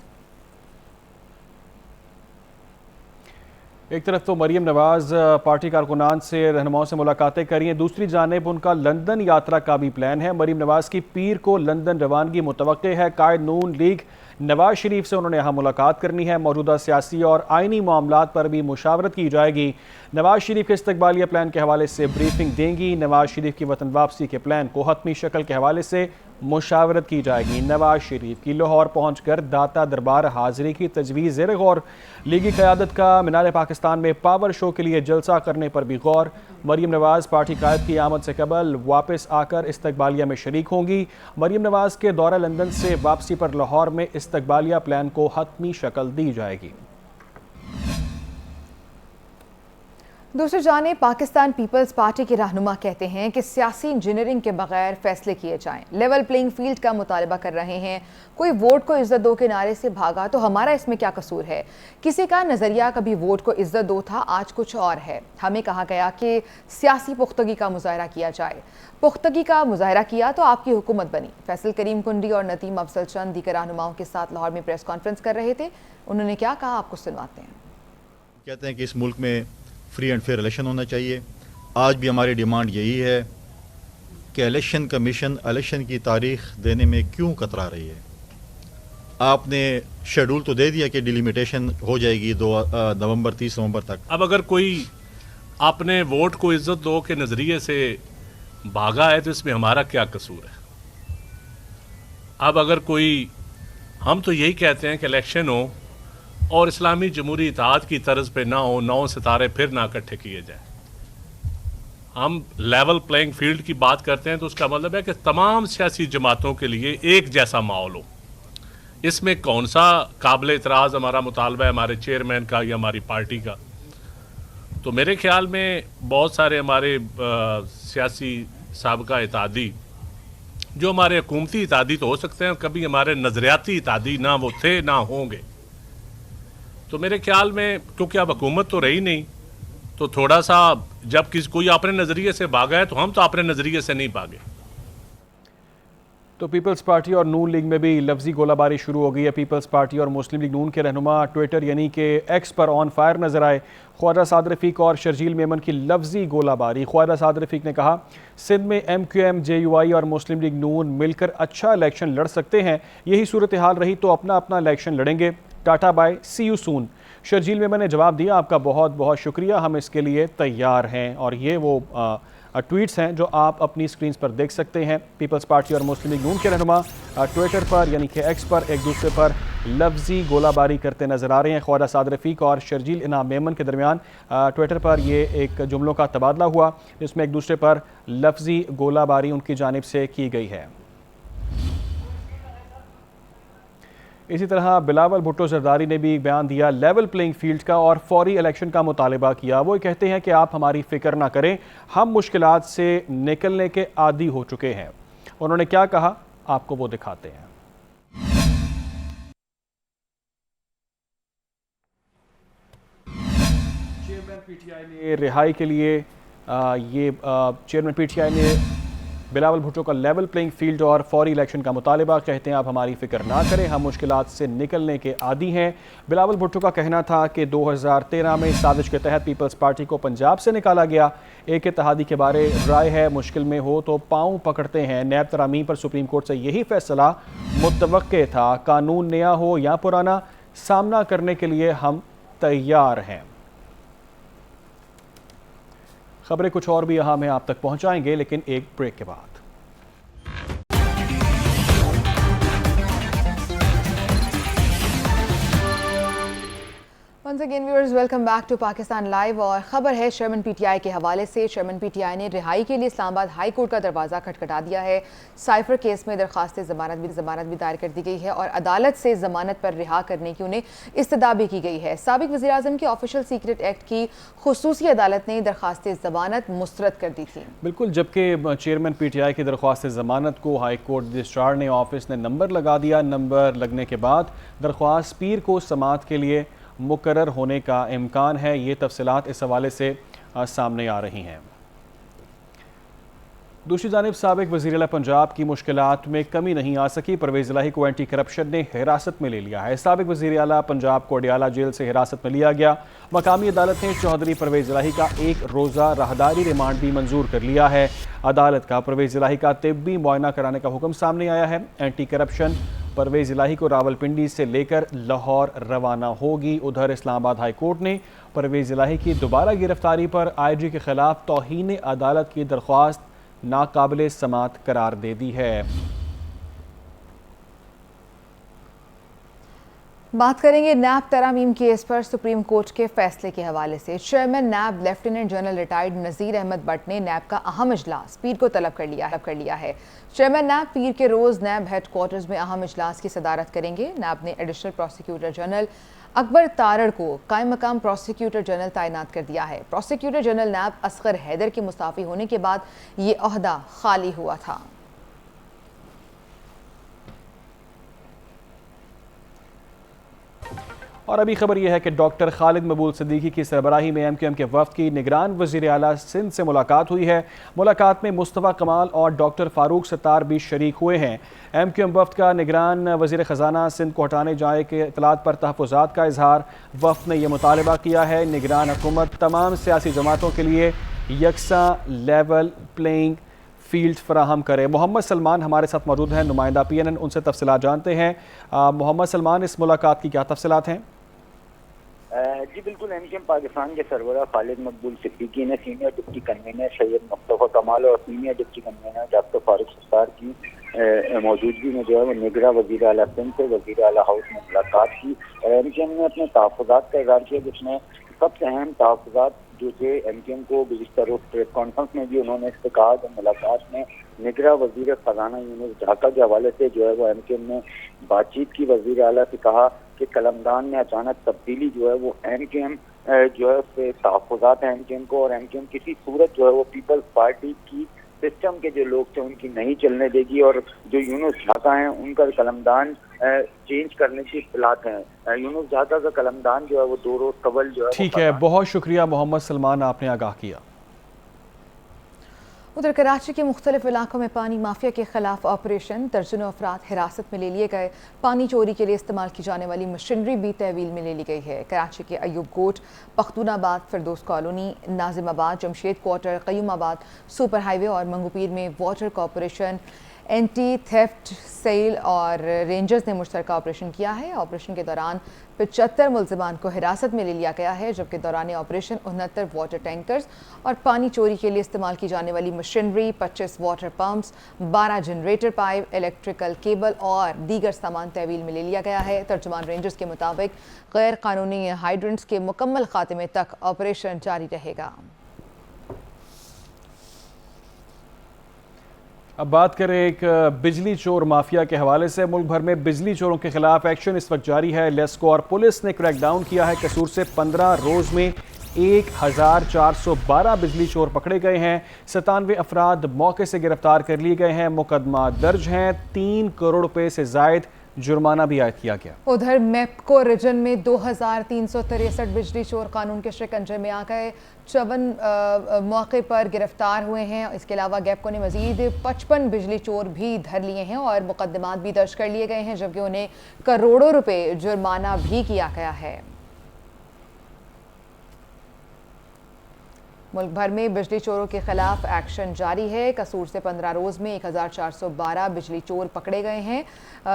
एक तरफ तो मरीम नवाज पार्टी कारकुनान से रहनुमाओं से मुलाकातें करी हैं, दूसरी जानिब उनका लंदन यात्रा का भी प्लान है। मरीम नवाज की पीर को लंदन रवानगी मुतवक्के है। कायद नून लीग नवाज शरीफ से उन्होंने यहाँ मुलाकात करनी है। मौजूदा सियासी और आइनी मामलात पर भी मुशावरत की जाएगी। नवाज शरीफ के इस्तकबालिया प्लान के हवाले से ब्रीफिंग देंगी। नवाज शरीफ की वतन वापसी के प्लान को हतमी शक्ल के हवाले से मुशावरत की जाएगी। नवाज शरीफ की लाहौर पहुंचकर दाता दरबार हाजिरी की तजवीज़ ज़ेर गौर। लीगी क़यादत का मीनार पाकिस्तान में पावर शो के लिए जलसा करने पर भी गौर। मरीम नवाज पार्टी कायद की आमद से कबल वापस आकर इस्तकबालिया में शरीक होंगी। मरीम नवाज के दौरा लंदन से वापसी पर लाहौर में इस्तकबालिया प्लान को हतमी शक्ल दी जाएगी। दूसरी जानिब पाकिस्तान पीपल्स पार्टी के रहनुमा कहते हैं कि सियासी इंजीनियरिंग के बगैर फैसले किए जाएं। लेवल प्लेइंग फील्ड का मुतालबा कर रहे हैं। कोई वोट को इज्जत दो के नारे से भागा तो हमारा इसमें क्या कसूर है? किसी का नज़रिया कभी वोट को इज्जत दो था, आज कुछ और है। हमें कहा गया कि सियासी पुख्तगी का मुजाहरा किया जाए। पुख्तगी का मुजाहरा किया तो आपकी हुकूमत बनी। फैसल करीम कुंडी और नतीम अफजल चंद दीगर रहनुमाओं के साथ लाहौर में प्रेस कॉन्फ्रेंस कर रहे थे। उन्होंने क्या कहा, आपको सुनवाते हैं। कहते हैं कि इस मुल्क में फ्री एंड फेयर इलेक्शन होना चाहिए। आज भी हमारी डिमांड यही है कि इलेक्शन कमीशन इलेक्शन की तारीख देने में क्यों कतरा रही है। आपने शेड्यूल तो दे दिया कि डिलिमिटेशन हो जाएगी 2 नवंबर 30 नवंबर तक। अब अगर कोई अपने वोट को इज्जत दो के नज़रिए से भागा है तो इसमें हमारा क्या कसूर है। अब अगर कोई, हम तो यही कहते हैं कि इलेक्शन हो और इस्लामी जमहूरी इत्तेहाद की तर्ज पे ना हो, 9 सितारे फिर ना इकट्ठे किए जाए। हम लेवल प्लेइंग फील्ड की बात करते हैं तो उसका मतलब है कि तमाम सियासी जमातों के लिए एक जैसा माहौल हो। इसमें कौन सा काबिल इतराज़ हमारा मुतालबा है हमारे चेयरमैन का या हमारी पार्टी का? तो मेरे ख्याल में बहुत सारे हमारे सियासी साबका इत्तेहादी जो हमारे हुकूमती इत्तेहादी तो हो सकते हैं, कभी हमारे नज़रियाती इत्तेहादी ना वो थे ना होंगे। तो मेरे ख्याल में क्योंकि अब हुकूमत तो रही नहीं, तो थोड़ा सा जब कोई अपने नज़रिए से भागा है तो हम तो अपने नज़रिए से नहीं भागे। तो पीपल्स पार्टी और नून लीग में भी लफ्जी गोलाबारी शुरू हो गई है। पीपल्स पार्टी और मुस्लिम लीग नून के रहनुमा ट्विटर यानी कि एक्स पर ऑन फायर नजर आए। ख्वाजा साद रफीक और शर्जील मेमन की लफ्जी गोलाबारी। ख्वाजा साद रफीक ने कहा, सिंध में MQM JUI और मुस्लिम लीग नून मिलकर अच्छा इलेक्शन लड़ सकते हैं। यही सूरत हाल रही तो अपना अपना इलेक्शन लड़ेंगे। Tata bye, see you soon. Sharjeel Memon ने जवाब दिया, आपका बहुत बहुत शुक्रिया, हम इसके लिए तैयार हैं। और ये वो ट्वीट्स हैं जो आप अपनी स्क्रीन पर देख सकते हैं। पीपल्स पार्टी और मुस्लिम लीग नून के रहनुमा ट्विटर पर यानी कि एक्स पर एक दूसरे पर लफ्जी गोलाबारी करते नजर आ रहे हैं। ख्वाजा साद रफीक और शर्जील इनाम मेमन के दरमियान ट्विटर पर ये एक जुमलों का तबादला हुआ जिसमें एक दूसरे पर लफ्जी गोलाबारी उनकी जानिब से की गई है। इसी तरह बिलावल भुट्टो जरदारी ने भी बयान दिया लेवल प्लेइंग फील्ड का और फौरी इलेक्शन का मुतालबा किया। वो कहते हैं कि आप हमारी फिक्र ना करें, हम मुश्किलात से निकलने के आदी हो चुके हैं। उन्होंने क्या कहा, आपको वो दिखाते हैं। चेयरमैन PTI ने रिहाई के लिए चेयरमैन PTI ने बिलावल भुट्टो का लेवल प्लेइंग फील्ड और फौरी इलेक्शन का मुतालबा। कहते हैं आप हमारी फिक्र ना करें, हम मुश्किलात से निकलने के आदी हैं। बिलावल भुट्टो का कहना था कि 2013 में साजिश के तहत पीपल्स पार्टी को पंजाब से निकाला गया। एक इत्तेहादी के बारे राय है, मुश्किल में हो तो पाँव पकड़ते हैं। नैब तरामीम पर सुप्रीम कोर्ट से यही फैसला मुतवक्के था। कानून नया हो या पुराना, सामना करने के लिए हम तैयार हैं। खबरें कुछ और भी अहम हैं, आप तक पहुंचाएंगे, लेकिन एक ब्रेक के बाद। Once again viewers, welcome back to Pakistan Live। और ख़बर है चेयरमैन पीटीआई के हवाले से। चेयरमैन पीटीआई ने रिहाई के लिए इस्लामाबाद हाई कोर्ट का दरवाज़ा खटखटा दिया है। साइफर केस में दरख्वास्त ज़मानत भी दायर कर दी गई है और अदालत से ज़मानत पर रिहा करने की उन्हें इस्तदा भी की गई है। साबिक वज़ीर आज़म के ऑफिशियल सीक्रेट एक्ट की खुसूसी अदालत ने दरख्वास्त ज़मानत मुस्तरद कर दी थी। बिल्कुल, जबकि चेयरमैन पीटीआई की दरख्वास्त ज़मानत को हाई कोर्ट रजिस्ट्रार ने ऑफिस ने नंबर लगा दिया। नंबर लगने के बाद दरख्वास्त पीर को समाअत के लिए मुकर्रर होने का इम्कान है। ये तफसीलात इस हवाले से सामने आ रही हैं। दूसरी जानिब साबिक वज़ीर आला पंजाब की मुश्किलात में कमी नहीं आ सकी। परवेज़ इलाही को एंटी करप्शन ने हिरासत में ले लिया है। साबिक वज़ीर आला पंजाब को अडियाला जेल से हिरासत में लिया गया। मकामी अदालत ने चौधरी परवेज़ इलाही का एक रोज़ा राहदारी रिमांड भी मंजूर कर लिया है। अदालत का परवेज़ इलाही का तिब्बी मुआयना कराने का हुक्म सामने आया है। एंटी करप्शन परवेज़ इलाही को रावलपिंडी से लेकर लाहौर रवाना होगी। उधर इस्लामाबाद हाई कोर्ट ने परवेज़ इलाही की दोबारा गिरफ्तारी पर आईजी के खिलाफ तौहीन अदालत की दरख्वास्त नाकाबिले समात करार दे दी है। बात करेंगे नैब तरामीम केस पर सुप्रीम कोर्ट के फैसले के हवाले से। Chairman NAB lieutenant general retired Nazir Ahmed Butt ने नैब का अहम इजलास पीर को तलब कर लिया है। चेयरमैन नैब पीर के रोज़ नैब हेड क्वार्टर्स में अहम इजलास की सदारत करेंगे। नैब ने additional prosecutor general Akbar Tarar को कायम मकाम प्रोसिक्यूटर जनरल तैनात कर दिया है। प्रोसिक्यूटर जनरल नैब असगर हैदर के मुस्ताफ़ी होने के बाद ये ओहदा खाली हुआ था। और अभी खबर यह है कि डॉक्टर खालिद मकबूल सिद्दीकी की सरबराही में एमक्यूएम के वफ़द की निगरान वज़ीर आला सिंध से मुलाकात हुई है। मुलाकात में मुस्तफ़ा कमाल और डॉक्टर फ़ारूक सत्तार भी शरीक हुए हैं। एमक्यूएम वफ़द का निगरान वज़ीर ख़जाना सिंध को हटाने जाए के इतलात पर तहफ़्फ़ुज़ात का इजहार। वफ़द ने यह मुतालबा किया है निगरान हुकूमत तमाम सियासी जमातों के लिए यकसा लेवल प्लेइंग फील्ड फराहम करे। मोहम्मद सलमान हमारे साथ मौजूद हैं, नुमाइंदा PNN, उनसे तफसीलात जानते हैं। मोहम्मद सलमान, इस मुलाकात की क्या तफसीलात हैं? जी बिल्कुल, एमक्यूएम पाकिस्तान के सरबराह खालिद मकबूल सिद्दीकी ने senior deputy convener Syed Mustafa कमाल और senior deputy convener doctor Farooq Sattar की मौजूदगी में जो है वो निगरां वज़ीर आला सिंध से वज़ीर आला हाउस में मुलाकात की और एमक्यूएम ने अपने तहफ़्फ़ुज़ात का इज़हार किया, जिसमें सबसे अहम तहफ़्फ़ुज़ात जो थे एमक्यूएम को गुज़िश्ता रोज़ प्रेस कॉन्फ्रेंस में भी उन्होंने इससे कहा कि मुलाकात में निगरां वज़ीर ख़जाना यूनुस ढाका के हवाले से जो है वो एमक्यूएम ने बातचीत की। वज़ीर आला से कहा कि कलमदान में अचानक तब्दीली जो है वो एमक्यूएम जो है उससे तहफ़्फ़ुज़ात हैं एमक्यूएम को, और एमक्यूएम किसी सूरत जो है वो पीपल्स पार्टी की सिस्टम के जो लोग थे उनकी नहीं चलने देगी और जो यूनुस ढाका हैं उनका कलमदान चेंज करने की इत्तलात हैं। यूनुस ढाका का कलमदान जो है वो 2 रोज़ कबल जो है। ठीक है, बहुत शुक्रिया मोहम्मद सलमान, आपने आगाह किया। उधर कराची के मुख्तलिफ इलाकों में पानी माफिया के खिलाफ ऑपरेशन, दर्जनों अफराद हिरासत में ले लिए गए। पानी चोरी के लिए इस्तेमाल की जाने वाली मशीनरी भी तहवील में ले ली गई है। कराची के Ayub Kot, Pakhtunabad, Firdous colony, Nazimabad, Jamshed quarter, Qayyumabad, super highway और मंगूपीर में water corporation, anti theft cell और रेंजर्स ने मुश्तरका ऑपरेशन किया है। ऑपरेशन के दौरान 75 मुलजिमान को हिरासत में ले लिया गया है, जबकि दौरान ऑपरेशन 69 वाटर टैंकर्स और पानी चोरी के लिए इस्तेमाल की जाने वाली machinery, 25 water pumps, 12 generator pipe, electrical cable और दीगर सामान तहवील में ले लिया गया है। तर्जुमान रेंजर्स के मुताबिक गैर कानूनी हाइड्रेंट्स के मुकम्मल खात्मे तक ऑपरेशन जारी रहेगा। अब बात करें एक बिजली चोर माफिया के हवाले से। मुल्क भर में बिजली चोरों के खिलाफ एक्शन इस वक्त जारी है। लेस्को और पुलिस ने क्रैकडाउन किया है। कसूर से 15 रोज़ में 1412 बिजली चोर पकड़े गए हैं। 97 अफराद मौके से गिरफ्तार कर लिए गए हैं। मुकदमा दर्ज हैं। 3 करोड़ रुपए से जायद जुर्माना भी आयद किया गया। उधर मेपको रीजन में 2363 बिजली चोर कानून के शिकंजे में आ गए। 54 मौके पर गिरफ्तार हुए हैं। इसके अलावा गैपको ने मजीद 55 बिजली चोर भी धर लिए हैं और मुकदमात भी दर्ज कर लिए गए हैं, जबकि उन्हें करोड़ों रुपए जुर्माना भी किया गया है। मुल्क भर में बिजली चोरों के खिलाफ एक्शन जारी है। कसूर से 15 रोज़ में 1412 बिजली चोर पकड़े गए हैं,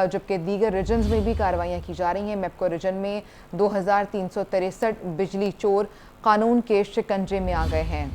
जबकि दीगर रीजन्स में भी कार्रवाइयाँ की जा रही हैं। मेपको रीजन में 2363 बिजली चोर कानून के शिकंजे में आ गए हैं।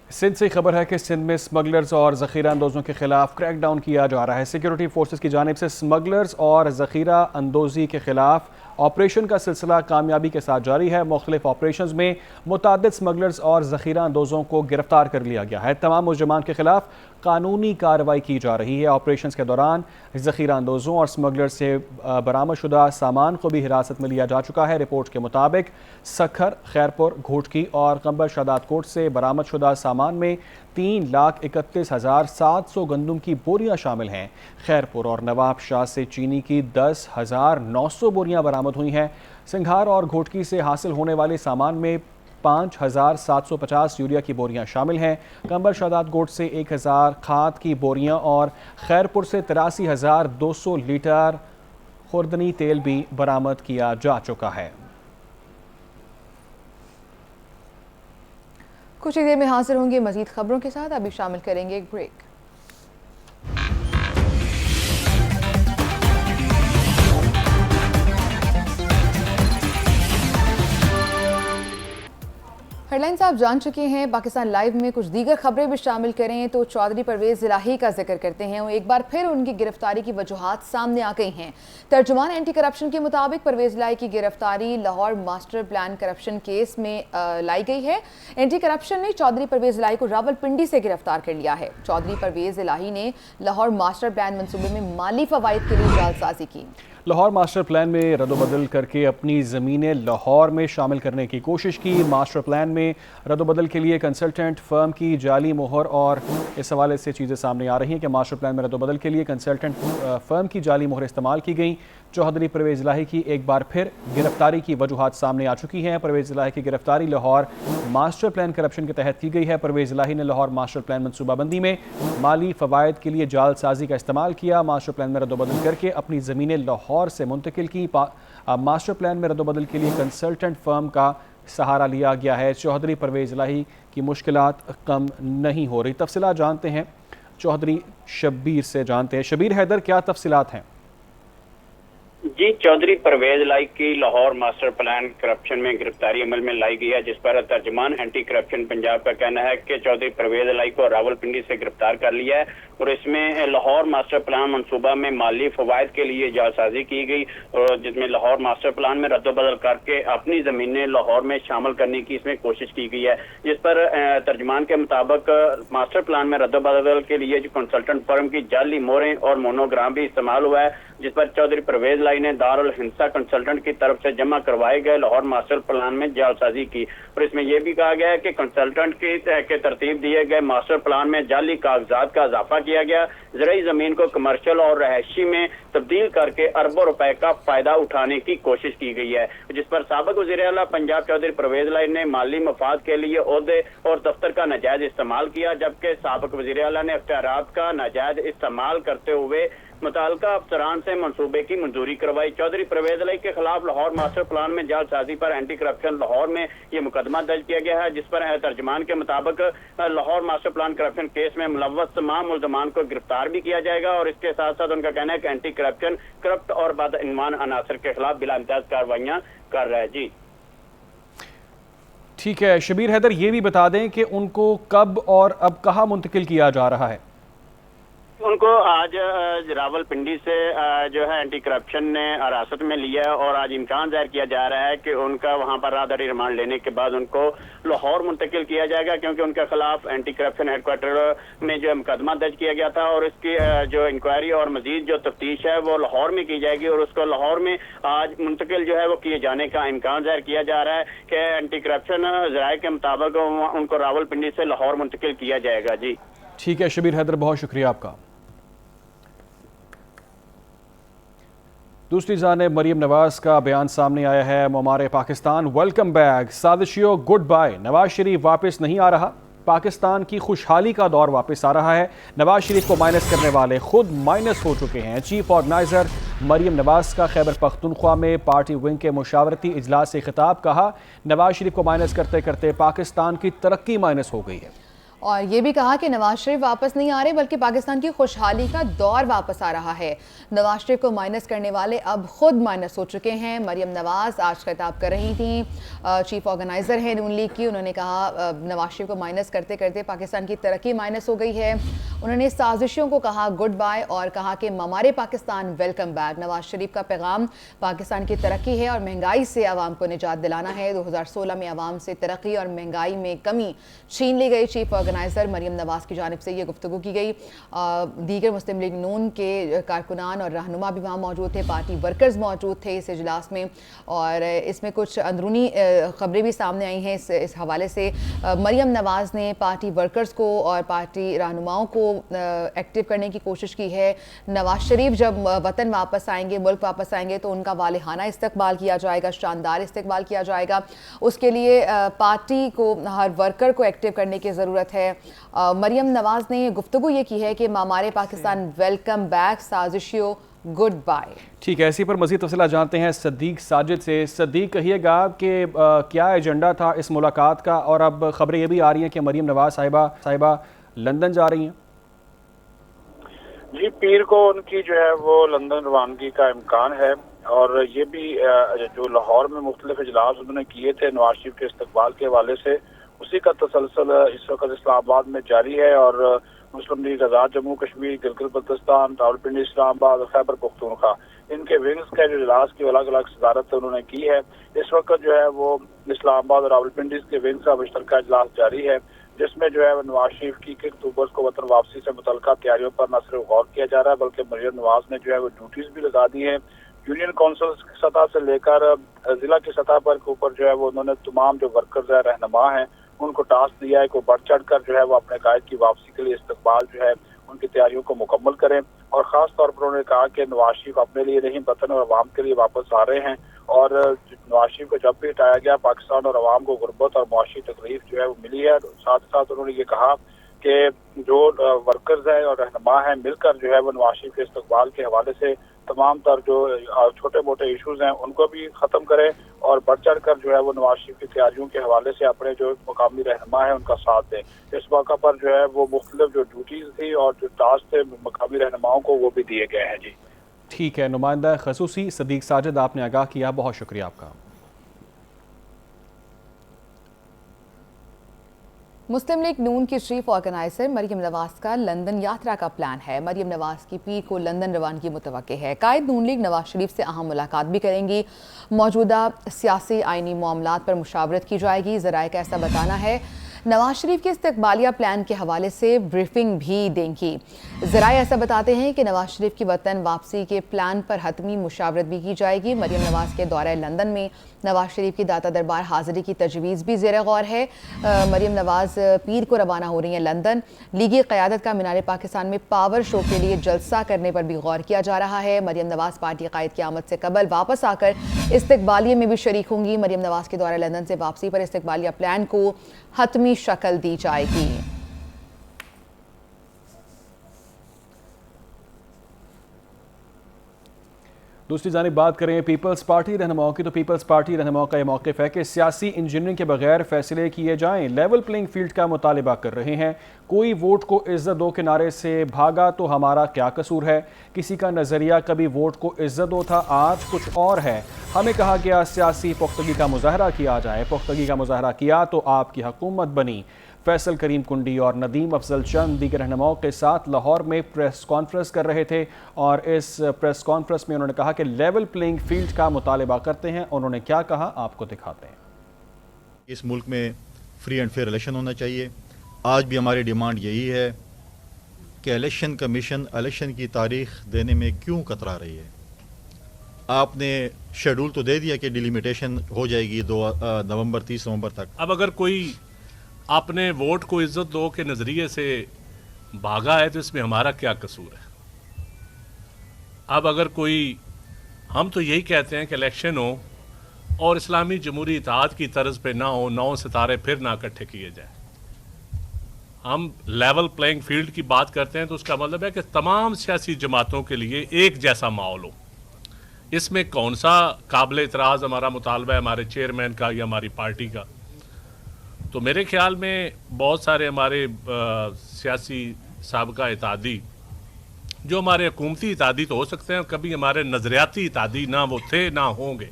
सिंध से खबर है कि सिंध में स्मगलर्स और ज़ख़ीरा अंदोज़ों के खिलाफ क्रैकडाउन किया जा रहा है। सिक्योरिटी फोर्सेस की जानिब से स्मगलर्स और ज़ख़ीरा अंदोज़ी के खिलाफ ऑपरेशन का सिलसिला कामयाबी के साथ जारी है। मुख्तलिफ ऑपरेशंस में मुताद्दिद स्मगलर्स और ज़ख़ीरा अंदोज़ों को गिरफ्तार कर लिया गया है। तमाम मुलज़मान के खिलाफ कानूनी कार्रवाई की जा रही है। ऑपरेशंस के दौरान ज़ख़ीरा अंदोज़ों और स्मगलर्स से बरामदशुदा सामान को भी हिरासत में लिया जा चुका है। रिपोर्ट के मुताबिक सखर, खैरपुर, घोटकी और कंबर शादात कोट से बरामदशुदा सामान में 3,31,700 गंदम की बोरियां शामिल हैं। खैरपुर और नवाब शाह से चीनी की 10,900 बोरियां बरामद हुई हैं। सिंघार और घोटकी से हासिल होने वाले सामान में 5,750 यूरिया की बोरियां शामिल हैं। कंबर शादात गोट से 1,000 खाद की बोरियां और खैरपुर से 83,200 लीटर खुर्दनी तेल भी बरामद किया जा चुका है। कुछ ही देर में हाजिर होंगे मजीद खबरों के साथ। अभी शामिल करेंगे एक ब्रेक। हेडलाइंस आप जान चुके हैं। पाकिस्तान लाइव में कुछ दीगर खबरें भी शामिल करें तो चौधरी परवेज इलाही का जिक्र करते हैं। एक बार फिर उनकी गिरफ्तारी की वजूहात सामने आ गई हैं। तर्जुमान एंटी करप्शन के मुताबिक परवेज इलाही की गिरफ्तारी Lahore master plan corruption case में लाई गई है। एंटी करप्शन ने चौधरी परवेज इलाही को रावलपिंडी से गिरफ्तार कर लिया है। चौधरी परवेज इलाही ने लाहौर मास्टर प्लान मनसूबे में माली फवाइद के लिए जालसाजी की। लाहौर मास्टर प्लान में रद्दोबदल करके अपनी ज़मीनें लाहौर में शामिल करने की कोशिश की। मास्टर प्लान में रद्दोबदल के लिए कंसल्टेंट फर्म की जाली मोहर और इस हवाले से चीज़ें सामने आ रही हैं कि मास्टर प्लान में रद्दोबदल के लिए कंसल्टेंट फर्म की जाली मोहर इस्तेमाल की गई। चौधरी परवेज इलाही की एक बार फिर गिरफ्तारी की वजूहात सामने आ चुकी हैं। परवेज इलाही की गिरफ्तारी लाहौर मास्टर प्लान करप्शन के तहत की गई है। परवेज इलाही ने लाहौर मास्टर प्लान मनसूबाबंदी में माली फ़वाइद के लिए जालसाजी का इस्तेमाल किया। मास्टर प्लान में रद्दोबदल करके अपनी ज़मीनें लाहौर से मुंतकिल की। मास्टर प्लान में रद्दोबदल के लिए कंसल्टेंट फर्म का सहारा लिया गया है। चौधरी परवेज इलाही की मुश्किलात कम नहीं हो रही। तफसीलात जानते हैं चौधरी शब्बीर से। जानते हैं शबीर हैदर, क्या तफसीलात हैं? जी, चौधरी परवेज इलाही की लाहौर मास्टर प्लान करप्शन में गिरफ्तारी अमल में लाई गई है, जिस पर तर्जुमान एंटी करप्शन पंजाब का कहना है कि चौधरी परवेज इलाही को रावलपिंडी से गिरफ्तार कर लिया है और इसमें लाहौर मास्टर प्लान मनसूबा में माली फवायद के लिए जालसाजी की गई और जिसमें लाहौर मास्टर प्लान में रद्दोबदल करके अपनी जमीनें लाहौर में शामिल करने की इसमें कोशिश की गई है। जिस पर तर्जुमान के मुताबिक मास्टर प्लान में रद्दोबदल के लिए जो कंसल्टेंट फर्म की जाली मोहरें और मोनोग्राम भी इस्तेमाल हुआ है, जिस पर चौधरी परवेज इलाही ने दारुल हिंसा कंसल्टेंट की तरफ से जमा करवाए गए लाहौर मास्टर प्लान में जालसाजी की। और इसमें यह भी कहा गया है कि कंसल्टेंट के तरतीब दिए गए मास्टर प्लान में जाली कागजात का इजाफा किया गया। ज़राई जमीन को कमर्शियल और रहायशी में तब्दील करके अरबों रुपए का फायदा उठाने की कोशिश की गई है, जिस पर साबिक वज़ीर आला पंजाब चौधरी परवेज इलाही ने माली मफाद के लिए ओहदे और दफ्तर का नाजायज इस्तेमाल किया, जबकि साबिक वज़ीर आला ने इख्तियारात का नाजायज इस्तेमाल करते हुए मुताल्लिका अफसरान से मंसूबे की मंजूरी करवाई। चौधरी परवेज इलाही के खिलाफ लाहौर मास्टर प्लान में जालसाजी पर एंटी करप्शन लाहौर में ये मुकदमा दर्ज किया गया है, जिस पर तर्जुमान के मुताबिक Lahore master plan corruption case में मुलव्वस तमाम मुल्ज़मान को गिरफ्तार भी किया जाएगा। और इसके साथ साथ उनका कहना है कि एंटी करप्शन करप्ट और बदईमान अनासर के खिलाफ बिला इम्तियाज कार्रवाइयां कर रहा है। जी ठीक है शबीर हैदर, ये भी बता दें कि उनको कब और अब कहाँ मुंतकिल किया जा रहा है? उनको आज रावलपिंडी से जो है एंटी करप्शन ने हिरासत में लिया है और आज इम्कान जाहिर किया जा रहा है कि उनका वहां पर राहदारी रिमांड लेने के बाद उनको लाहौर मुंतकिल किया जाएगा, क्योंकि उनके खिलाफ एंटी करप्शन हेडक्वार्टर में जो मुकदमा दर्ज किया गया था और इसकी जो इंक्वायरी और मजीद जो तफ्तीश है वो लाहौर में की जाएगी और उसको लाहौर में आज मुंतकिल जो है वो किए जाने का इम्कान जाहिर किया जा रहा है कि एंटी करप्शन ज़राए के मुताबिक उनको रावलपिंडी से लाहौर मुंतकिल किया जाएगा। जी ठीक है शबीर हैदर, बहुत शुक्रिया आपका। दूसरी जानिब मरीम नवाज का बयान सामने आया है। ममार पाकिस्तान वेलकम बैक, साजिशियों गुड बाय। नवाज शरीफ वापस नहीं आ रहा, पाकिस्तान की खुशहाली का दौर वापस आ रहा है। नवाज शरीफ को माइनस करने वाले खुद माइनस हो चुके हैं। चीफ ऑर्गेनाइजर मरीम नवाज का खैबर पख्तूनख्वा में पार्टी विंग के मुशावरती इजलास से खिताब। कहा, नवाज शरीफ को माइनस करते करते पाकिस्तान की तरक्की माइनस हो गई है। और ये भी कहा कि नवाज शरीफ वापस नहीं आ रहे बल्कि पाकिस्तान की खुशहाली का दौर वापस आ रहा है। नवाज शरीफ को माइनस करने वाले अब खुद माइनस हो चुके हैं। मरीम नवाज आज खिताब कर रही थी, चीफ ऑर्गेनाइजर है नून लीग की। उन्होंने कहा नवाज शरीफ को माइनस करते करते पाकिस्तान की तरक्की माइनस हो गई है। उन्होंने साजिशों को कहा गुड बाय और कहा कि ममारे पाकिस्तान वेलकम बैक। नवाज शरीफ का पैगाम पाकिस्तान की तरक्की है और महंगाई से आवाम को निजात दिलाना है। 2016 में आवाम से तरक्की और महंगाई में कमी छीन ली गई। चीफ ऑर्गेनाइजर मरीम नवाज की जानिब से ये गुफ्तगू की गई। दीगर मुस्लिम लीग नून के कारकुनान और रहनुमा भी वहाँ मौजूद थे, पार्टी वर्कर्स मौजूद थे इस इजलास में। और इसमें कुछ अंदरूनी खबरें भी सामने आई हैं इस हवाले से। मरीम नवाज ने पार्टी वर्कर्स को और पार्टी रहनुमाओं को एक्टिव करने की कोशिश की है। नवाज शरीफ जब वतन वापस आएंगे, मुल्क वापस आएंगे तो उनका वालिहाना इस्तकबाल किया जाएगा, शानदार इस्तकबाल किया जाएगा। उसके लिए पार्टी को, हर वर्कर को एक्टिव करने की ज़रूरत है। मरीम नवाज ने गुफ्तगू ये की है कि हमारे पाकिस्तान वेलकम बैक, साजिशियों गुड बाय। ठीक है, इसी पर मज़ीद तफसीलात जानते हैं सदीक साजिद से। सदीक, कहिएगा कि क्या एजेंडा था इस मुलाकात का, और अब खबरें ये भी आ रही हैं कि मरीम नवाज साहिबा लंदन जा रही हैं। जी, पीर को उनकी जो है वो लंदन रवानगी का इम्कान है। और ये भी जो लाहौर में मुख्तलिफ इजलास उन्होंने किए थे नवाज शरीफ के इस्तकबाल के हवाले से, उसी का तसलसल इस वक्त इस्लामाबाद में जारी है। और मुस्लिम लीग आज़ाद जम्मू कश्मीर, गिलगित बल्तिस्तान, रावलपिंडी, इस्लामाबाद और खैबर पख्तूनख्वा, इनके विंग्स के जो इजलास की अलग अलग सदारत उन्होंने की है। इस वक्त जो है वो इस्लामाबाद और रावलपिंडी के विंग्स का मुश्तरका इजलास जारी है, जिसमें जो है नवाज शरीफ की 1 अक्टूबर को वतन वापसी से मुतल्लिका तैयारियों पर न सिर्फ गौर किया जा रहा है बल्कि मरीम नवाज ने जो है वो ड्यूटीज भी लगा दी है। यूनियन काउंसिल की सतह से लेकर जिला की सतह पर के ऊपर जो है वो उन्होंने तमाम जो वर्कर्स है, रहनुमा हैं, उनको टास्क दिया है कि बढ़ चढ़ कर जो है वो अपने कायद की वापसी के लिए इस्तकबाल जो है उनकी तैयारियों को मुकम्मल करें। और ख़ास तौर पर उन्होंने कहा कि नवाज शरीफ अपने लिए नहीं, वतन और अवाम के लिए वापस आ रहे हैं। और नवाज शरीफ को जब भी हटाया गया, पाकिस्तान और अवाम को गुर्बत और मुआशी तकलीफ जो है वो मिली है। साथ ही साथ उन्होंने ये कहा कि जो वर्कर्स हैं और रहनुमा हैं मिलकर जो है वो नवाज शरीफ के इस्तकबाल के हवाले से तमाम तर जो छोटे मोटे इशूज़ हैं उनको भी ख़त्म करें और बढ़ चढ़ कर जो है वो नवाज शरीफ की तैयारियों के हवाले से अपने जो मुकामी रहनुमा है उनका साथ दें। इस मौका पर जो है वो मुख्तलिफ जो ड्यूटीज़ थी और जो टास्क थे मुकामी रहनुमाओं को, वो भी दिए गए हैं। जी ठीक है, नुमाइंदा खसूसी सदीक साजिद, आपने आगाह किया, बहुत शुक्रिया आपका। मुस्लिम लीग नून की चीफ ऑर्गेनाइजर मरीम नवाज का लंदन यात्रा का प्लान है। मरीम नवाज की पीर को लंदन रवानगी मुतवक्के है। कायद नून लीग नवाज शरीफ से अहम मुलाकात भी करेंगी। मौजूदा सियासी आइनी मामलात पर मुशावरत की जाएगी। ज़राए का ऐसा बताना है नवाज शरीफ के इस्तकबालिया प्लान के हवाले से ब्रीफिंग भी देंगी। ज़राए ऐसा बताते हैं कि नवाज शरीफ की वतन वापसी के प्लान पर हतमी मुशावरत भी की जाएगी। मरीम नवाज के दौरे लंदन में नवाज शरीफ की दाता दरबार हाज़िरी की तजवीज़ भी ज़ेर गौर है। मरीम नवाज पीर को रवाना हो रही हैं लंदन। लीगी क़यादत का मीनार पाकिस्तान में पावर शो के लिए जलसा करने पर भी गौर किया जा रहा है। मरीम नवाज पार्टी क़ायद की आमद से कबल वापस आकर इस्तकबालिये में भी शरीक होंगी। मरीम नवाज के दौरे लंदन से वापसी पर इस्तकबालिया प्लान को हतमी शक्ल दी जाएगी। दूसरी जानिब बात करें पीपल्स पार्टी रहनुमाओं की, तो पीपल्स पार्टी रहनुमाओं का यह मौक़िफ़ है कि सियासी इंजीनियरिंग के बगैर फैसले किए जाएं। लेवल प्लेइंग फील्ड का मुतालिबा कर रहे हैं। कोई वोट को इज्जत दो के नारे से भागा तो हमारा क्या कसूर है। किसी का नज़रिया कभी वोट को इज्जत दो था, आज कुछ और है। हमें कहा गया सियासी पुख्तगी का मुजाहरा किया जाए। पुख्तगी का मुजाहरा किया तो आपकी हुकूमत बनी। फैसल करीम कुंडी और नदीम अफजल चंद दीगर रहनुमाओं के साथ लाहौर में प्रेस कॉन्फ्रेंस कर रहे थे और इस प्रेस कॉन्फ्रेंस में उन्होंने कहा कि लेवल प्लेइंग फील्ड का मुतालिबा करते हैं। उन्होंने क्या कहा, आपको दिखाते हैं। इस मुल्क में फ्री एंड फेयर इलेक्शन होना चाहिए। आज भी हमारी डिमांड यही है कि इलेक्शन कमीशन इलेक्शन की तारीख देने में क्यों कतरा रही है। आपने शेड्यूल तो दे दिया कि डिलिमिटेशन हो जाएगी 2 नवंबर 30 नवंबर तक। अब अगर कोई अपने वोट को इज्जत दो के नजरिए से भागा है तो इसमें हमारा क्या कसूर है। अब अगर कोई हम तो यही कहते हैं कि इलेक्शन हो और इस्लामी जमहूरी इत्तेहाद की तर्ज पे ना हो, 9 सितारे फिर ना इकट्ठे किए जाए। हम लेवल प्लेइंग फील्ड की बात करते हैं तो उसका मतलब है कि तमाम सियासी जमातों के लिए एक जैसा माहौल हो। इसमें कौन सा काबिल इतराज़ हमारा मुतालबा है हमारे चेयरमैन का या हमारी पार्टी का? तो मेरे ख्याल में बहुत सारे हमारे सियासी साबका इत्तेहादी जो हमारे हुकूमती इत्तेहादी तो हो सकते हैं, कभी हमारे नज़रियाती इत्तेहादी ना वो थे ना होंगे।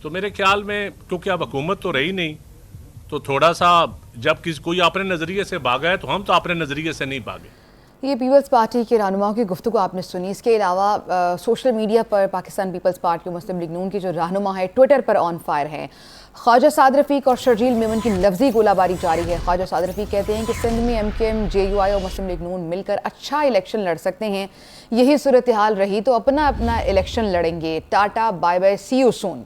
तो मेरे ख्याल में क्योंकि अब हुकूमत तो रही नहीं, तो थोड़ा सा जब कोई अपने नज़रिए से भागा है तो हम तो अपने नज़रिए से नहीं भागे। ये पीपल्स पार्टी के रहनुमाओं की गुफ्तगू आपने सुनी। इसके अलावा सोशल मीडिया पर पाकिस्तान पीपल्स पार्टी मुस्लिम लीग नून के जो रहनुमा है ट्विटर पर ऑन फायर हैं। ख्वाजा साद रफ़ीक और शर्जील मेमन की लफ्जी गोलाबारी जारी है। ख्वाजा साद रफ़ीक कहते हैं कि सिंध में MKM, JUI और मुस्लिम लीग नून मिलकर अच्छा इलेक्शन लड़ सकते हैं। यही सूरत हाल रही तो अपना अपना इलेक्शन लड़ेंगे। Tata bye bye, see you soon.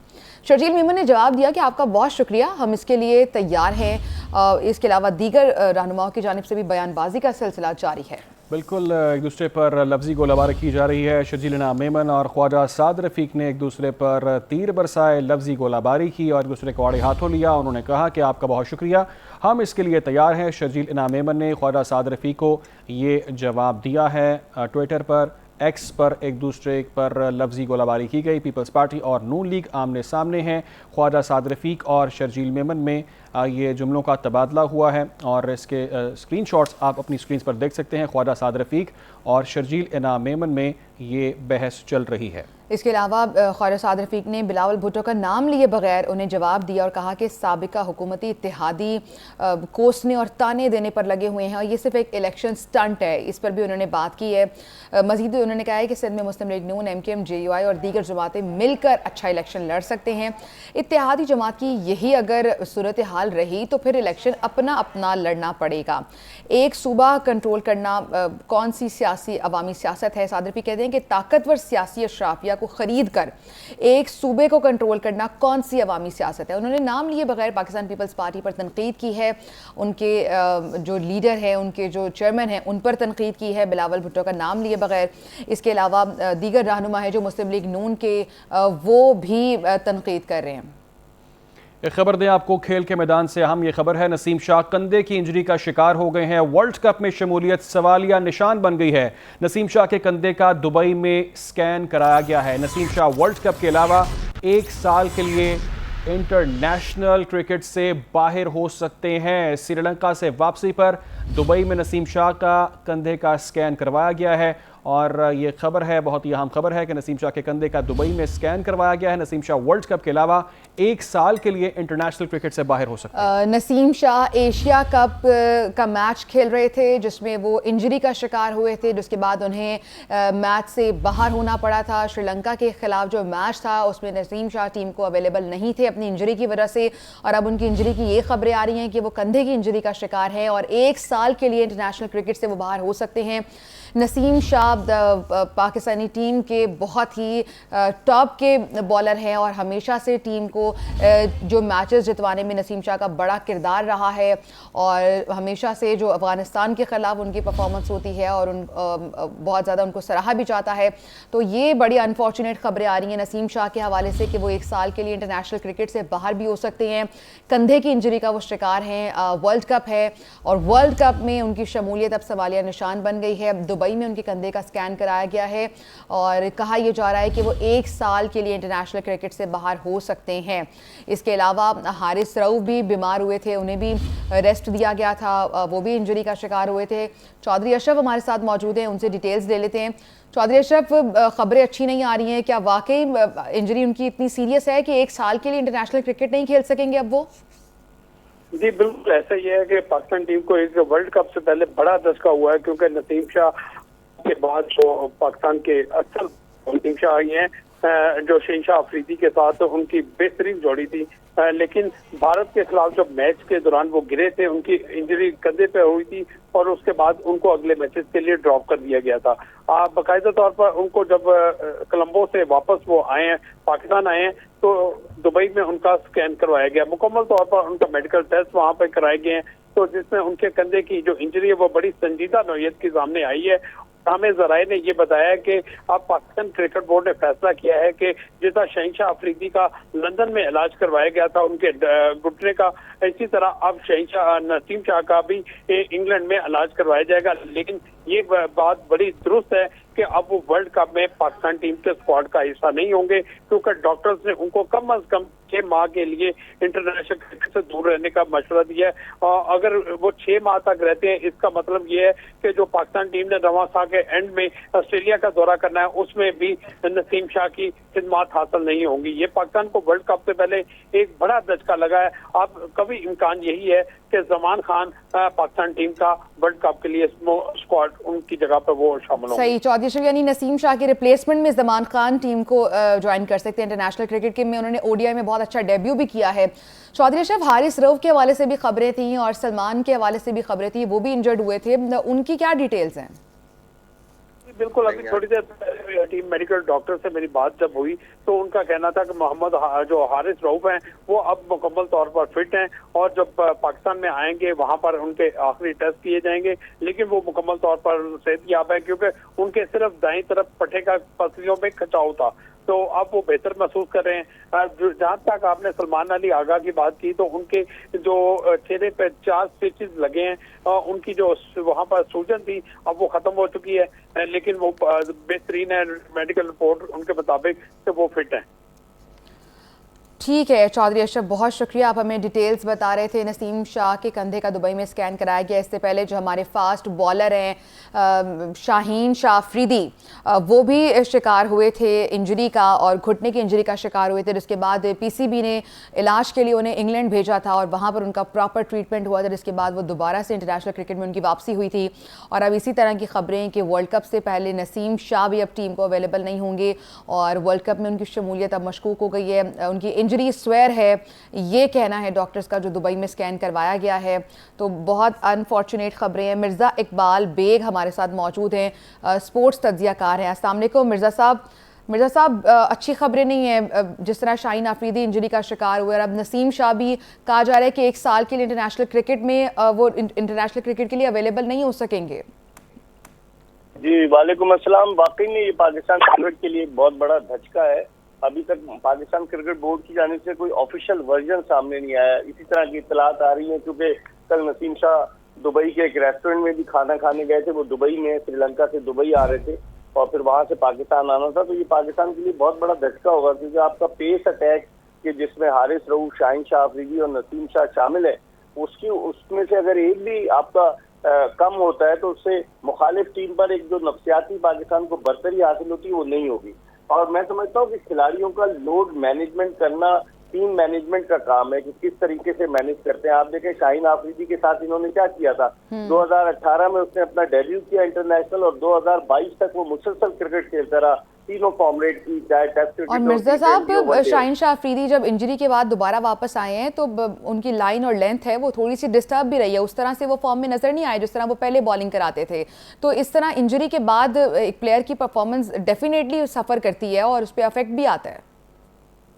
Sharjeel Memon ने जवाब दिया कि आपका बहुत शुक्रिया, हम इसके लिए तैयार हैं। इसके अलावा दीगर रहनुमाओं की जानिब से भी बयानबाजी का सिलसिला जारी है। बिल्कुल एक दूसरे पर लफ्जी गोलाबारी की जा रही है। शर्जील मेमन और ख्वाजा साद रफ़ीक ने एक दूसरे पर तीर बरसाए, लफ्जी गोलाबारी की और एक दूसरे को आड़े हाथों लिया। उन्होंने कहा कि आपका बहुत शुक्रिया, हम इसके लिए तैयार हैं। शर्जील मेमन ने ख्वाजा साद रफ़ीक को ये जवाब दिया है। ट्विटर पर, एक्स पर एक दूसरे पर लफ्जी गोलाबारी की गई। पीपल्स पार्टी और नून लीग आमने सामने हैं। ख्वाजा साद रफ़ीक और शर्जील मेमन में ये जुमलों का तबादला हुआ है और इसके स्क्रीनशॉट्स आप अपनी स्क्रीन पर देख सकते हैं। ख्वाजा साद रफ़ीक और शर्जील मेमन में ये बहस चल रही है। इसके अलावा ख्वाजा साद रफ़ीक ने बिलावल भुट्टो का नाम लिए बगैर उन्हें जवाब दिया और कहा कि साबिका हुकूमती इत्तेहादी कोसने और ताने देने पर लगे हुए हैं और ये सिर्फ एक इलेक्शन स्टंट है। इस पर भी उन्होंने बात की है। मज़ीद उन्होंने कहा है कि सिंध में मुस्लिम लीग नून, MKM, JUI और दीगर जमातें मिलकर अच्छा इलेक्शन लड़ सकते हैं। इत्तेहादी जमात की यही अगर सूरत हाल रही तो फिर इलेक्शन अपना अपना लड़ना पड़ेगा। एक सूबा कंट्रोल करना कौन सी सियासी अवामी सियासत है? साद रफ़ीक कहते हैं कि ताकतवर सियासी अशराफिया को ख़रीद कर एक सूबे को कंट्रोल करना कौन सी अवामी सियासत है? उन्होंने नाम लिए बगैर पाकिस्तान पीपल्स पार्टी पर तनकीद की है। उनके जो लीडर हैं, उनके जो चेयरमैन हैं, उन पर तनकीद की है बिलावल भुट्टो का नाम लिए बगैर। इसके अलावा दीगर रहनुमा है जो मुस्लिम लीग नून के, वो भी तनकीद कर रहे हैं। एक खबर दें आपको खेल के मैदान से। हम ये खबर है, नसीम शाह कंधे की इंजरी का शिकार हो गए हैं। वर्ल्ड कप में शमूलियत सवालिया निशान बन गई है। नसीम शाह के कंधे का दुबई में स्कैन कराया गया है। नसीम शाह वर्ल्ड कप के अलावा 1 साल के लिए इंटरनेशनल क्रिकेट से बाहर हो सकते हैं। श्रीलंका से वापसी पर दुबई में नसीम शाह का कंधे का स्कैन करवाया गया है और ये खबर है, बहुत ही अहम खबर है कि नसीम शाह के कंधे का दुबई में स्कैन करवाया गया है। नसीम शाह वर्ल्ड कप के अलावा 1 साल के लिए इंटरनेशनल क्रिकेट से बाहर हो सकते हैं। नसीम शाह एशिया कप का मैच खेल रहे थे जिसमें वो इंजरी का शिकार हुए थे, जिसके बाद उन्हें मैच से बाहर होना पड़ा था। श्रीलंका के खिलाफ जो मैच था उसमें नसीम शाह टीम को अवेलेबल नहीं थे अपनी इंजरी की वजह से और अब उनकी इंजरी की ये खबरें आ रही हैं कि वो कंधे की इंजरी का शिकार है और 1 साल के लिए इंटरनेशनल क्रिकेट से वो बाहर हो सकते हैं। नसीम शाह पाकिस्तानी टीम के बहुत ही टॉप के बॉलर हैं और हमेशा से टीम को जो मैचेस जितवाने में नसीम शाह का बड़ा किरदार रहा है और हमेशा से जो अफगानिस्तान के ख़िलाफ़ उनकी परफॉर्मेंस होती है और बहुत ज़्यादा उनको सराहा भी जाता है। तो ये बड़ी अनफॉर्चुनेट खबरें आ रही हैं नसीम शाह के हवाले से कि वो 1 साल के लिए इंटरनेशनल क्रिकेट से बाहर भी हो सकते हैं। कंधे की इंजरी का वो शिकार हैं। वर्ल्ड कप है और वर्ल्ड कप में उनकी शमूलियत अब सवालिया निशान बन गई है। दुबई में उनके कंधे का स्कैन कराया गया है और कहा यह जा रहा है कि वो 1 साल के लिए इंटरनेशनल क्रिकेट से बाहर हो सकते हैं। इसके अलावा हारिस रऊफ भी बीमार हुए थे, उन्हें भी रेस्ट दिया गया था, वो भी इंजरी का शिकार हुए थे। चौधरी अशरफ हमारे साथ मौजूद हैं, उनसे डिटेल्स ले लेते हैं। चौधरी अशरफ, खबरें अच्छी नहीं आ रही हैं, क्या वाकई इंजरी उनकी इतनी सीरियस है कि 1 साल के लिए इंटरनेशनल क्रिकेट नहीं खेल सकेंगे अब वो? जी बिल्कुल ऐसा ही है कि पाकिस्तान टीम को इस वर्ल्ड कप से पहले बड़ा धक्का हुआ है क्योंकि नसीम शाह के बाद जो पाकिस्तान के असल नसीम शाह आई हैं जो शहनशाह अफरीदी के साथ उनकी बेहतरीन जोड़ी थी, लेकिन भारत के खिलाफ जब मैच के दौरान वो गिरे थे उनकी इंजरी कंधे पे हुई थी और उसके बाद उनको अगले मैचेस के लिए ड्रॉप कर दिया गया था। बाकायदा तौर पर उनको जब कोलंबो से वापस वो आए हैं, पाकिस्तान आए हैं, तो दुबई में उनका स्कैन करवाया गया। मुकम्मल तौर पर उनका मेडिकल टेस्ट वहाँ पर कराए गए हैं, तो जिसमें उनके कंधे की जो इंजरी है वो बड़ी संजीदा नौयत के सामने आई है सामे जराए ने ये बताया कि अब पाकिस्तान क्रिकेट बोर्ड ने फैसला किया है कि जिस तरह शहनशाह अफरीदी का लंदन में इलाज करवाया गया था उनके घुटने का, इसी तरह अब शहनशाह नसीम शाह का भी इंग्लैंड में इलाज करवाया जाएगा। लेकिन ये बात बड़ी दुरुस्त है कि अब वो वर्ल्ड कप में पाकिस्तान टीम के स्क्वाड का हिस्सा नहीं होंगे, क्योंकि डॉक्टर्स ने उनको कम अज कम 6 माह के लिए इंटरनेशनल क्रिकेट से दूर रहने का मशवरा दिया है। और अगर वो 6 माह तक रहते हैं, इसका मतलब ये है कि जो पाकिस्तान टीम ने रवां साल के एंड में ऑस्ट्रेलिया का दौरा करना है, उसमें भी नसीम शाह की खिदमत हासिल नहीं होंगी। ये पाकिस्तान को वर्ल्ड कप से पहले एक बड़ा धचका लगा है। अब कभी इम्कान यही है कि जमान खान पाकिस्तान टीम का वर्ल्ड कप के लिए स्क्वाड उनकी जगह पर वो शामिल होंगे। सही चौधरी अशरफ, यानी नसीम शाह के रिप्लेसमेंट में जमान खान टीम को ज्वाइन कर सकते हैं इंटरनेशनल क्रिकेट के में। उन्होंने ओडीआई में बहुत अच्छा डेब्यू भी किया है। चौधरी अशरफ, हारिस रऊफ के हवाले से भी खबरें थी और सलमान के हवाले से भी खबरें थी, वो भी इंजर्ड हुए थे, उनकी क्या डिटेल्स हैं? बिल्कुल, अभी थोड़ी देर पहले टीम मेडिकल डॉक्टर से मेरी बात जब हुई तो उनका कहना था कि मोहम्मद जो हारिस रऊफ हैं वो अब मुकम्मल तौर पर फिट हैं और जब पाकिस्तान में आएंगे वहां पर उनके आखिरी टेस्ट किए जाएंगे, लेकिन वो मुकम्मल तौर पर सेहतयाब है क्योंकि उनके सिर्फ दाईं तरफ पट्टे का पसलियों में खिंचाव था, तो अब वो बेहतर महसूस कर रहे हैं। जहाँ तक आपने सलमान अली आगा की बात की तो उनके जो चेहरे पे 4 स्टिचेस लगे हैं, उनकी जो वहाँ पर सूजन थी अब वो खत्म हो चुकी है, लेकिन वो बेहतरीन है, मेडिकल रिपोर्ट उनके मुताबिक कि वो फिट है। ठीक है चौधरी अशरफ, बहुत शुक्रिया, आप हमें डिटेल्स बता रहे थे। नसीम शाह के कंधे का दुबई में स्कैन कराया गया। इससे पहले जो हमारे फास्ट बॉलर हैं शाहीन शाह अफरीदी, वो भी शिकार हुए थे इंजरी का और घुटने की इंजरी का शिकार हुए थे, जिसके बाद पीसीबी ने इलाज के लिए उन्हें इंग्लैंड भेजा था और वहाँ पर उनका प्रॉपर ट्रीटमेंट हुआ था, जिसके बाद वो दोबारा से इंटरनेशनल क्रिकेट में उनकी वापसी हुई थी। और अब इसी तरह की खबरें कि वर्ल्ड कप से पहले नसीम शाह भी अब टीम को अवेलेबल नहीं होंगे और वर्ल्ड कप में उनकी शमूलियत अब मशकूक हो गई है। उनकी इंजरी स्वेयर है, ये कहना है डॉक्टर्स का, जो दुबई में स्कैन करवाया गया है। तो बहुत अनफॉर्चुनेट खबरें हैं। मिर्ज़ा इकबाल बेग हमारे साथ मौजूद हैं, स्पोर्ट्स तज्ज़ियाकार हैं। अस्सलाम वालेकुम मिर्ज़ा साहब। मिर्ज़ा साहब, अच्छी खबरें नहीं है, जिस तरह शाहीन अफरीदी इंजरी का शिकार हुए और अब नसीम शाह भी कहा जा रहा है कि 1 साल के लिए इंटरनेशनल क्रिकेट में वो इंटरनेशनल क्रिकेट के लिए अवेलेबल नहीं हो सकेंगे। जी वालेकुम अस्सलाम। वाकई में ये पाकिस्तान क्रिकेट के लिए एक बहुत बड़ा धचका है। अभी तक पाकिस्तान क्रिकेट बोर्ड की जानिब से कोई ऑफिशियल वर्जन सामने नहीं आया। इसी तरह की इत्तलात आ रही है क्योंकि कल नसीम शाह दुबई के एक रेस्टोरेंट में भी खाना खाने गए थे। वो दुबई में श्रीलंका से दुबई आ रहे थे और फिर वहां से पाकिस्तान आना था। तो ये पाकिस्तान के लिए बहुत बड़ा धचका होगा क्योंकि आपका पेस अटैक के जिसमें हारिस रऊफ, शाहीन शाह अफरीदी और नसीम शाह शामिल है, उसमें से अगर एक भी आपका कम होता है तो उससे मुखालिफ टीम पर एक जो नफ्सियाती पाकिस्तान को बरतरी हासिल होती है वो नहीं होगी। और मैं समझता हूँ कि खिलाड़ियों का लोड मैनेजमेंट करना टीम मैनेजमेंट का काम है कि किस तरीके से मैनेज करते हैं। आप देखें शाहीन आफरीदी के साथ इन्होंने क्या किया था, 2018 में उसने अपना डेब्यू किया इंटरनेशनल और 2022 तक वो मुसलसल क्रिकेट खेलता रहा, तीनों फॉर्मेट की, चाहे टेस्ट क्रिकेट। और मिर्जा साहब, शाहीन शाह अफरीदी जब इंजरी के बाद दोबारा वापस आए हैं तो उनकी लाइन और लेंथ है वो थोड़ी सी डिस्टर्ब भी रही है, उस तरह से वो फॉर्म में नजर नहीं आए जिस तरह वो पहले बॉलिंग कराते थे। तो इस तरह इंजरी के बाद एक प्लेयर की परफॉर्मेंस डेफिनेटली सफर करती है और उस पर अफेक्ट भी आता है।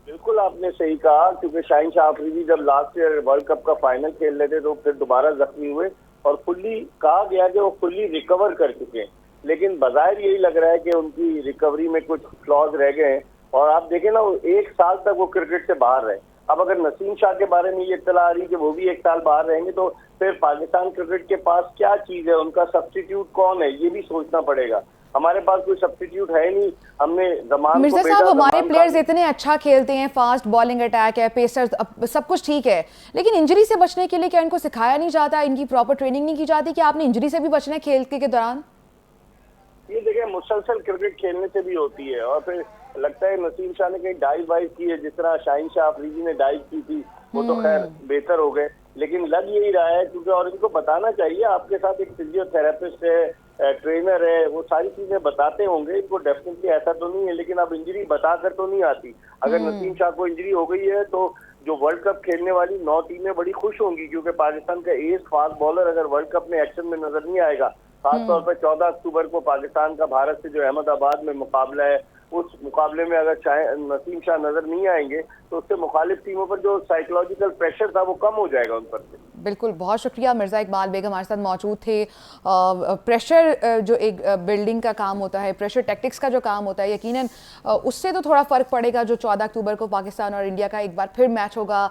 बिल्कुल आपने सही कहा क्योंकि शाहीन शाह अफरीदी जब लास्ट ईयर वर्ल्ड कप का फाइनल खेल रहे थे तो फिर दोबारा जख्मी हुए और फुल्ली कहा गया कि वो फुल्ली रिकवर कर चुके हैं, लेकिन बाज़ाहिर यही लग रहा है कि उनकी रिकवरी में कुछ फ्लॉज रह गए हैं। और आप देखें ना, 1 साल तक वो क्रिकेट से बाहर रहे। अब अगर नसीम शाह के बारे में ये इत्तला आ रही कि वो भी 1 साल बाहर रहेंगे तो फिर पाकिस्तान क्रिकेट के पास क्या चीज है, उनका सब्स्टिट्यूट कौन है, ये भी सोचना पड़ेगा। हमारे पास कोई सब्स्टिट्यूट है नहीं। हमने जमान मिर्जा साहब, हमारे प्लेयर्स इतने अच्छा खेलते हैं, फास्ट बॉलिंग अटैक है, पेसर्स, सब कुछ ठीक है, लेकिन इंजरी से बचने के लिए क्या इनको सिखाया नहीं जाता, इनकी प्रॉपर ट्रेनिंग नहीं की जाती कि आपने इंजरी से भी बचना है खेल के दौरान? ये देखिए मुसलसल क्रिकेट खेलने से भी होती है और फिर लगता है नसीम शाह ने कहीं डाइव वाइव की है, जिस तरह शाहीन शाह अफरीदी ने डाइव की थी, वो तो खैर बेहतर हो गए, लेकिन लग यही रहा है क्योंकि और इनको बताना चाहिए, आपके साथ एक फिजियोथेरेपिस्ट है, ट्रेनर है, वो सारी चीजें बताते होंगे इनको। डेफिनेटली ऐसा तो नहीं है, लेकिन अब इंजरी बताकर तो नहीं आती। अगर नसीम शाह को इंजरी हो गई है तो जो वर्ल्ड कप खेलने वाली 9 टीमें बड़ी खुश होंगी क्योंकि पाकिस्तान का एस फास्ट बॉलर अगर वर्ल्ड कप में एक्शन में नजर नहीं आएगा, खासतौर पर 14 अक्टूबर को पाकिस्तान का भारत से जो अहमदाबाद में मुकाबला है, उस मुकाबले में अगर नसीम शाह नजर नहीं आएंगे तो उससे मुखालिफ टीमों पर जो साइकोलॉजिकल प्रेशर था वो कम हो जाएगा उन पर से। बिल्कुल, बहुत शुक्रिया। मिर्ज़ा इकबाल बेगम हमारे साथ मौजूद थे। प्रेशर जो एक बिल्डिंग का काम होता है, प्रेशर टैक्टिक्स का जो काम होता है, यकीनन उससे तो थोड़ा फ़र्क पड़ेगा। जो 14 अक्टूबर को पाकिस्तान और इंडिया का एक बार फिर मैच होगा,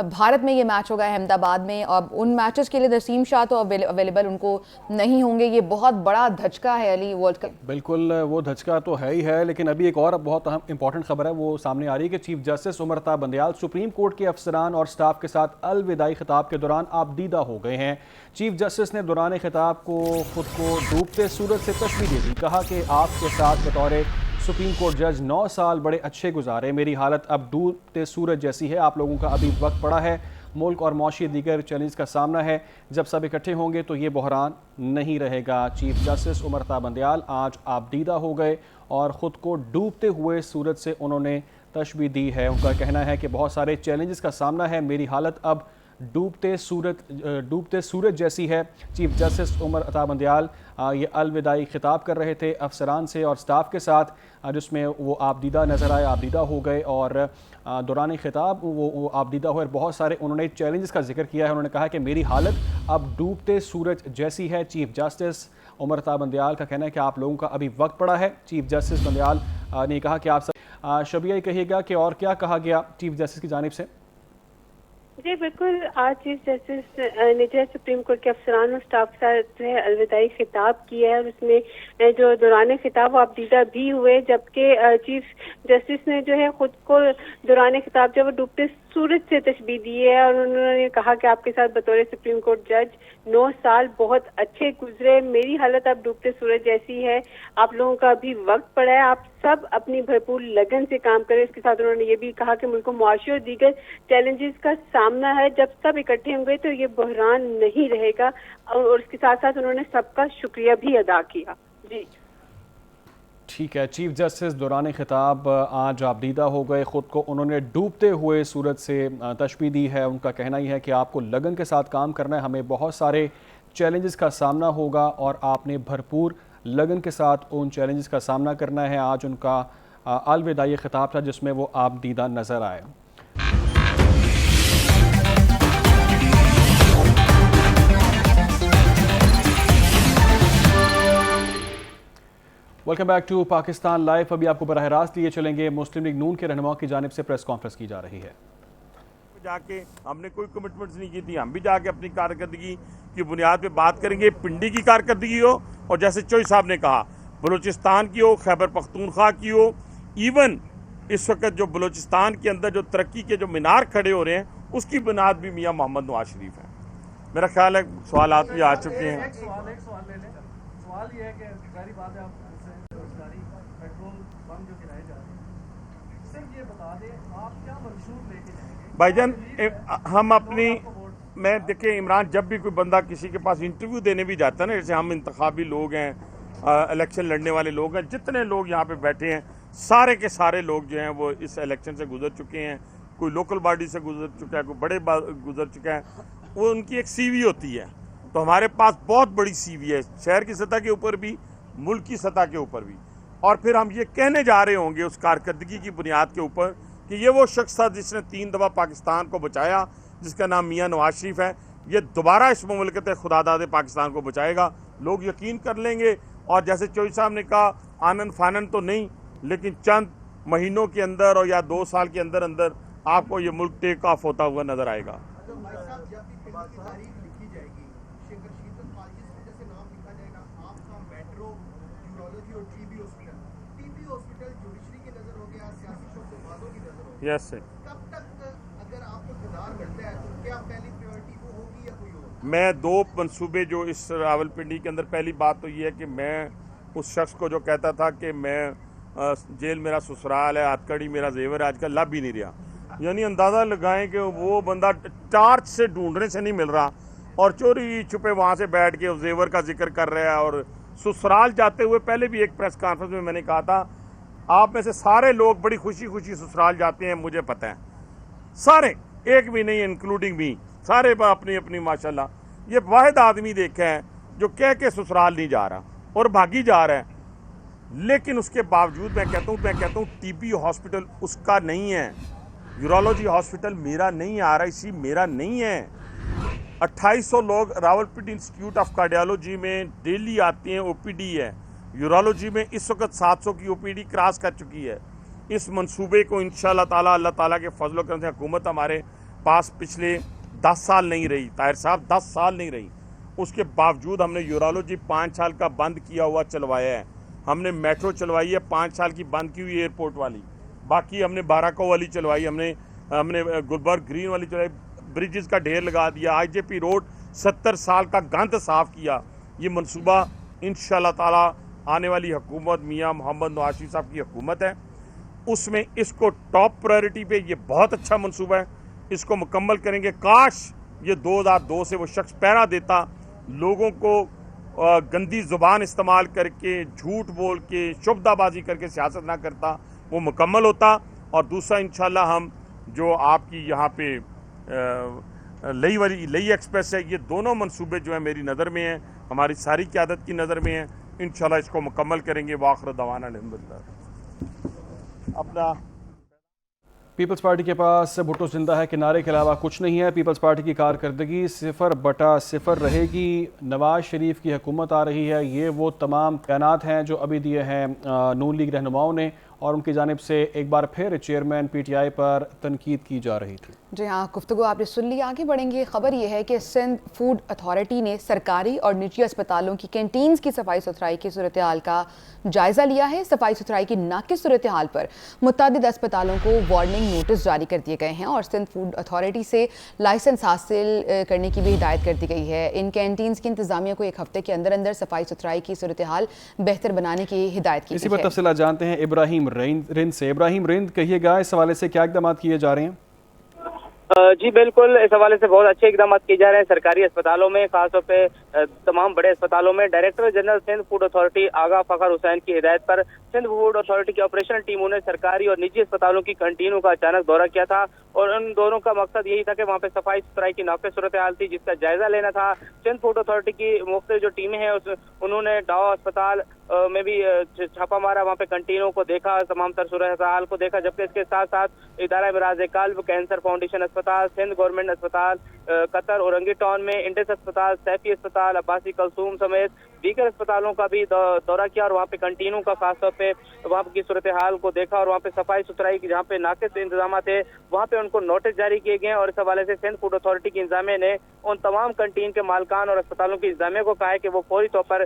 भारत में ये मैच होगा अहमदाबाद में, और उन मैचेस के लिए नसीम शाह तो अवेलेबल उनको नहीं होंगे। ये बहुत बड़ा धचका है अली वर्ल्ड कप। बिल्कुल, वो धचका तो है ही है, लेकिन अभी एक और बहुत अहम इंपॉर्टेंट खबर है वो सामने आ रही है कि chief justice Umar Ata Bandial supreme Court के अफसरान और स्टाफ के साथ अलविदाई खिताब के दौरान आबदीदा हो गए हैं। चीफ जस्टिस ने दौरान खिताब को खुद को डूबते सूरज से तशबीह दे दी। कहा कि आपके साथ बतौर सुप्रीम कोर्ट जज 9 साल बड़े अच्छे गुजारे, मेरी हालत अब डूबते सूरज जैसी है। आप लोगों का अभी वक्त पड़ा है, मुल्क और मौशी दीगर चैलेंज का सामना है, जब सब इकट्ठे होंगे तो ये बहरान नहीं रहेगा। चीफ जस्टिस उमर अता बंदयाल आज आबदीदा हो गए और ख़ुद को डूबते हुए सूरज से उन्होंने तशबीह दी है। उनका कहना है कि बहुत सारे चैलेंजेस का सामना है, मेरी हालत अब डूबते सूरज जैसी है। चीफ जस्टिस उमर अता बंदयाल ये अलविदाई खिताब कर रहे थे अफसरान से और स्टाफ के साथ, जिसमें वो आबदीदा नज़र आए, आबदीदा हो गए और दौरान खिताब वो आबदीदा हुए। बहुत सारे उन्होंने चैलेंजेस का जिक्र किया है। उन्होंने कहा कि मेरी हालत अब डूबते सूरज जैसी है। चीफ जस्टिस उमर अता बंदयाल का कहना है कि आप लोगों का अभी वक्त पड़ा है। चीफ जस्टिस बंदयाल ने कहा कि आप सब शबिया कहिएगा कि और क्या कहा गया चीफ जस्टिस की जानिब से। जी बिल्कुल, आज चीफ जस्टिस ने जो है सुप्रीम कोर्ट के अफसरान और स्टाफ के साथ जो है अलविदाई खिताब किया है और उसमें जो दौरान खिताब वो आबदीदा भी हुए, जबकि चीफ जस्टिस ने जो है खुद को दौरान खिताब जब वो डूबते सूरज से तशबीह दी है और उन्होंने कहा कि आपके साथ बतौर सुप्रीम कोर्ट जज 9 साल बहुत अच्छे गुजरे, मेरी हालत अब डूबते सूरज जैसी है। आप लोगों का अभी वक्त पड़ा है, आप सब अपनी भरपूर लगन से काम करें। इसके साथ उन्होंने ये भी कहा कि मुल्क को मुआशी और दीगर चैलेंजेस का सामना है, जब सब इकट्ठे होंगे तो ये बहरान नहीं रहेगा। और इसके साथ साथ उन्होंने सबका शुक्रिया भी अदा किया। जी ठीक है, चीफ जस्टिस दौरान खिताब आज आबदीदा हो गए, ख़ुद को उन्होंने डूबते हुए सूरज से तशबीह दी है। उनका कहना ही है कि आपको लगन के साथ काम करना है, हमें बहुत सारे चैलेंजेस का सामना होगा और आपने भरपूर लगन के साथ उन चैलेंजेस का सामना करना है। आज उनका अलविदाई खिताब था जिसमें वो आबदीदा नज़र आए। Welcome back to Pakistan live. अभी आपको बराह रास्त लिए चलेंगे मुस्लिम लीग नून के रहनुमा की जानिब से प्रेस कॉन्फ्रेंस की जा रही है। जाके हमने कोई कमिटमेंट्स नहीं की थी, हम भी जाके अपनी कारकर्दगी की बुनियाद पे बात करेंगे। पिंडी की कारकर्दगी हो और जैसे चोई साहब ने कहा बलूचिस्तान की हो, खैबर पख्तूनख्वा की हो, इवन इस वक्त जो बलूचिस्तान के अंदर जो तरक्की के जो मीनार खड़े हो रहे हैं उसकी बुनियाद भी मियाँ मोहम्मद नवाज शरीफ है। मेरा ख्याल है सवालात भी आ चुके हैं। सवाल ये है कि जारी बात है, आप रोजगारी पेट्रोल बम जो गिराए जा रहे हैं, सिर्फ ये बता दें आप क्या मंशूर लेके जाएंगे भाईजान। हम अपनी मैं देखें, इमरान जब भी कोई बंदा किसी के पास इंटरव्यू देने भी जाता है ना, जैसे हम इंतखाबी लोग हैं, इलेक्शन लड़ने वाले लोग हैं, जितने लोग यहाँ पे बैठे हैं सारे के सारे लोग जो हैं वो इस इलेक्शन से गुजर चुके हैं। कोई लोकल बॉडी से गुजर चुका है, कोई बड़े गुजर चुका है। वो उनकी एक सीवी होती है, तो हमारे पास बहुत बड़ी सीवी है, शहर की सतह के ऊपर भी, मुल्क की सतह के ऊपर भी। और फिर हम ये कहने जा रहे होंगे उस कारकर्दगी की बुनियाद के ऊपर कि ये वो शख्स था जिसने 3 दफ़ा पाकिस्तान को बचाया, जिसका नाम मियाँ नवाज शरीफ है। ये दोबारा इस मुमलकत खुदादाद पाकिस्तान को बचाएगा, लोग यकीन कर लेंगे। और जैसे चोई साहब ने कहा, आनन फानन तो नहीं, लेकिन चंद महीनों के अंदर और या 2 साल के अंदर अंदर आपको ये मुल्क टेक ऑफ होता हुआ नजर आएगा। यस सर, मैं 2 मंसूबे जो इस रावलपिंडी के अंदर, पहली बात तो ये है कि मैं उस शख्स को जो कहता था कि मैं जेल मेरा ससुराल है, हथकड़ी मेरा जेवर है, आजकल लब ही नहीं रहा। यानी अंदाज़ा लगाएं कि वो बंदा टार्च से ढूंढने से नहीं मिल रहा और चोरी छुपे वहाँ से बैठ के उस जेवर का जिक्र कर रहा है। और ससुराल जाते हुए पहले भी एक प्रेस कॉन्फ्रेंस में मैंने कहा था, आप में से सारे लोग बड़ी खुशी खुशी ससुराल जाते हैं, मुझे पता है, सारे, एक भी नहीं इंक्लूडिंग मी, सारे अपनी अपनी माशाल्लाह। ये वाहिद आदमी देखा है जो कह के ससुराल नहीं जा रहा और भागी जा रहा है। लेकिन उसके बावजूद मैं कहता हूँ टीबी हॉस्पिटल उसका नहीं है, यूरोलॉजी हॉस्पिटल मेरा नहीं, RIC मेरा नहीं है। 2800 लोग रावलपिंडी इंस्टीट्यूट ऑफ कार्डियोलॉजी में डेली आते हैं, ओपीडी है। यूरोलॉजी में इस वक्त 700 की ओपीडी क्रॉस कर चुकी है। इस मंसूबे को इंशाल्लाह ताला अल्लाह ताला के फजल करम से हुकूमत हमारे पास पिछले 10 साल नहीं रही, ताहिर साहब 10 साल नहीं रही, उसके बावजूद हमने यूरोलॉजी 5 साल का बंद किया हुआ चलवाया है। हमने मेट्रो चलवाई है 5 साल की बंद की हुई एयरपोर्ट वाली, बाकी हमने बाराको वाली चलवाई, हमने गुलबर्ग ग्रीन वाली चलाई, ब्रिजेस का ढेर लगा दिया, आईजेपी रोड 70 साल का गंद साफ किया। ये मंसूबा इंशाल्लाह ताला आने वाली हुकूमत मियाँ मोहम्मद नवाज शरीफ साहब की हुकूमत है, उसमें इसको टॉप प्रायोरिटी पे, ये बहुत अच्छा मंसूबा है, इसको मुकम्मल करेंगे। काश ये 2002 से वो शख्स पहरा देता, लोगों को गंदी ज़ुबान इस्तेमाल करके, झूठ बोल के, शुभदाबाजी करके सियासत ना करता, वो मुकम्मल होता। और दूसरा इंशाल्लाह हम जो आपकी यहाँ पे लई एक्सप्रेस है, ये दोनों मंसूबे जो है मेरी नज़र में हैं, हमारी सारी क़यादत की नज़र में हैं, इंशाल्लाह इसको मुकम्मल करेंगे। वाखिर दवाना अल्हम्दुलिल्लाह। अपना पीपल्स पार्टी के पास भुट्टो जिंदा है किनारे के अलावा कुछ नहीं है। पीपल्स पार्टी की कारकर्दगी 0/0 रहेगी। नवाज शरीफ की हुकूमत आ रही है, ये वो तमाम बयानात हैं जो अभी दिए हैं नून लीग रहनुमाओं ने, और उनकी जानिब से एक बार फिर चेयरमैन PTI पर तनकीद की जा रही थी। जी हाँ, गुफ्तगू आपने सुन ली। आगे बढ़ेंगे। खबर यह है कि सिंध फूड अथॉरिटी ने सरकारी और निजी अस्पतालों की कैंटीन्स की सफाई सुथराई की सूरत हाल का जायज़ा लिया है। सफाई सुथराई की नाक़िस सूरत हाल पर मुतअद्दिद अस्पतालों को वार्निंग नोटिस जारी कर दिए गए हैं और सिंध फूड अथॉरिटी से लाइसेंस हासिल करने की भी हिदायत कर दी गई है। इन कैंटीन्स की इंतजामिया को 1 हफ्ते के अंदर अंदर सफाई सुथराई की सूरत हाल बेहतर बनाने की हिदायत की इसी गई पर है। तफसीलात जानते हैं इब्राहिम रिंद से। इब्राहिम रिंद, कहिएगा इस हवाले से क्या इक़दाम किए जा रहे हैं? जी बिल्कुल, इस हवाले से बहुत अच्छे इकदाम किए जा रहे हैं। सरकारी अस्पतालों में, खासतौर पे तमाम बड़े अस्पतालों में director general Sindh food authority Agha Fakhar Hussain की हिदायत पर सिंध फूड अथॉरिटी की ऑपरेशनल टीमों ने सरकारी और निजी अस्पतालों की कैंटीनों का अचानक दौरा किया था और उन दोनों का मकसद यही था कि वहाँ पे सफाई सुथराई की नाक़िस सूरत हाल थी, जिसका जायजा लेना था। सिंध फूड अथॉरिटी की मुख्तलिफ जो टीमें हैं उन्होंने डाव अस्पताल में भी छापा मारा, वहाँ पे कैंटीनों को देखा, तमाम तर सूरत हाल को देखा, जबकि इसके साथ साथ इदारा मिराज कल्ब, कैंसर फाउंडेशन अस्पताल, सिंध गवर्नमेंट अस्पताल कतर औरंगी टाउन में, इंडस अस्पताल, सैफी अस्पताल, अब्बासी कलसूम समेत दीगर अस्पतालों का भी दौरा किया और वहाँ पे कैंटीनों का खासतौर पे वहाँ की सूरत हाल को देखा और वहाँ पे सफाई सुथराई की जहाँ पे नाक़िस इंतजाम थे वहाँ पे उनको नोटिस जारी किए गए। और इस हवाले से सिंध फूड अथॉरिटी की इंतजामिया ने उन तमाम कैंटीन के मालकान और अस्पतालों की इंतजामिया को कहा है कि वो फौरी तौर पर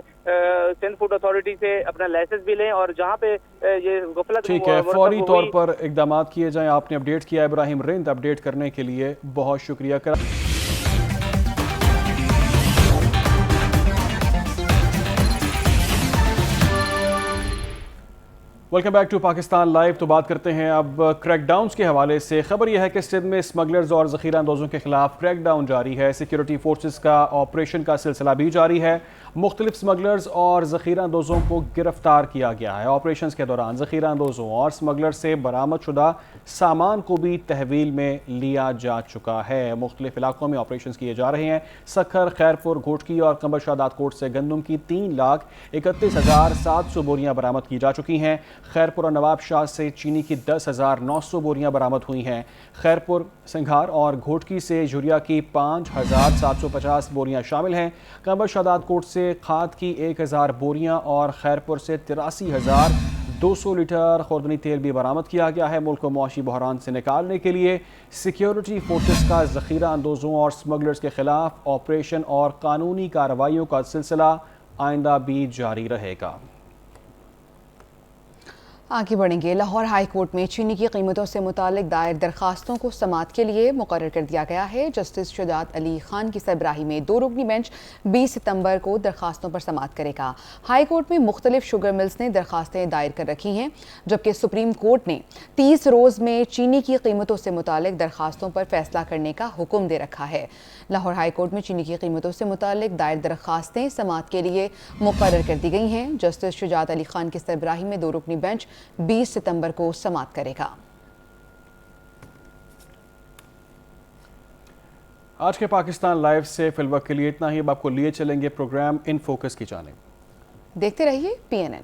सिंध फूड अथॉरिटी से अपना लाइसेंस भी लें और जहाँ पे ये गफलत ठीक है, फौरी तौर पर इक़दाम किए जाएं। आपने अपडेट किया इब्राहिम रिंद, अपडेट करने के लिए बहुत शुक्रिया। Welcome back to Pakistan live. तो बात करते हैं अब क्रैकडाउन्स के हवाले से। खबर यह है कि सिंध में स्मगलर्स और ज़ख़ीरा अंदोज़ों के खिलाफ क्रैकडाउन जारी है। सिक्योरिटी फोर्सेस का ऑपरेशन का सिलसिला भी जारी है। मुख्तलिफ स्मगलर्स और ज़ख़ीरा अंदोज़ों को गिरफ्तार किया गया है। ऑपरेशन के दौरान ज़ख़ीरा अंदोज़ों और स्मगलर से बरामद शुदा सामान को भी तहवील में लिया जा चुका है। मुख्तलिफ इलाकों में ऑपरेशन किए जा रहे हैं। सखर, खैरपुर, घोटकी और कंबर शादात कोट से गंदम की 3,31,700 बोरियां बरामद की जा चुकी हैं। खैरपुर और नवाब शाह से चीनी की 10,900 बोरियां बरामद हुई हैं। खैरपुर, सिंघार और घोटकी से यूरिया की 5,750 बोरियां शामिल हैं। कंबर शादात कोट से खाद की 1,000 बोरियां और खैरपुर से 83,200 लीटर खुर्दनी तेल भी बरामद किया गया है। मुल्क को मुआशी बहरान से निकालने के लिए सिक्योरिटी फोर्सेस का ज़ख़ीरा अंदोज़ों और स्मगलर्स के खिलाफ ऑपरेशन और कानूनी कार्रवाइयों का सिलसिला आइंदा भी जारी रहेगा। आगे बढ़ेंगे। लाहौर हाई कोर्ट में चीनी की कीमतों से मुतालिक दायर दरखास्तों को समाअत के लिए मुकर्रर कर दिया गया है। जस्टिस शुजात अली खान की सरबराही में 2 रुकनी बेंच 20 सितंबर को दरखास्तों पर समाअत करेगा। हाई कोर्ट में मुख्तलिफ शुगर मिल्स ने दरखास्तें दायर कर रखी हैं, जबकि सुप्रीम कोर्ट ने 30 रोज़ में चीनी की कीमतों से मुतालिक दरखास्तों पर फैसला करने का हुक्म दे रखा है। लाहौर हाई कोर्ट में चीनी की कीमतों से मुतालिक दायर दरखास्तें समाअत के लिए मुकर्रर कर दी गई हैं। जस्टिस शुजात अली खान की सरबराही में 2 रुकनी बेंच 20 सितंबर को समाअत करेगा। आज के पाकिस्तान लाइव से फिलवक्त के लिए इतना ही। अब आपको लिए चलेंगे प्रोग्राम इन फोकस की जानिब। देखते रहिए PNN।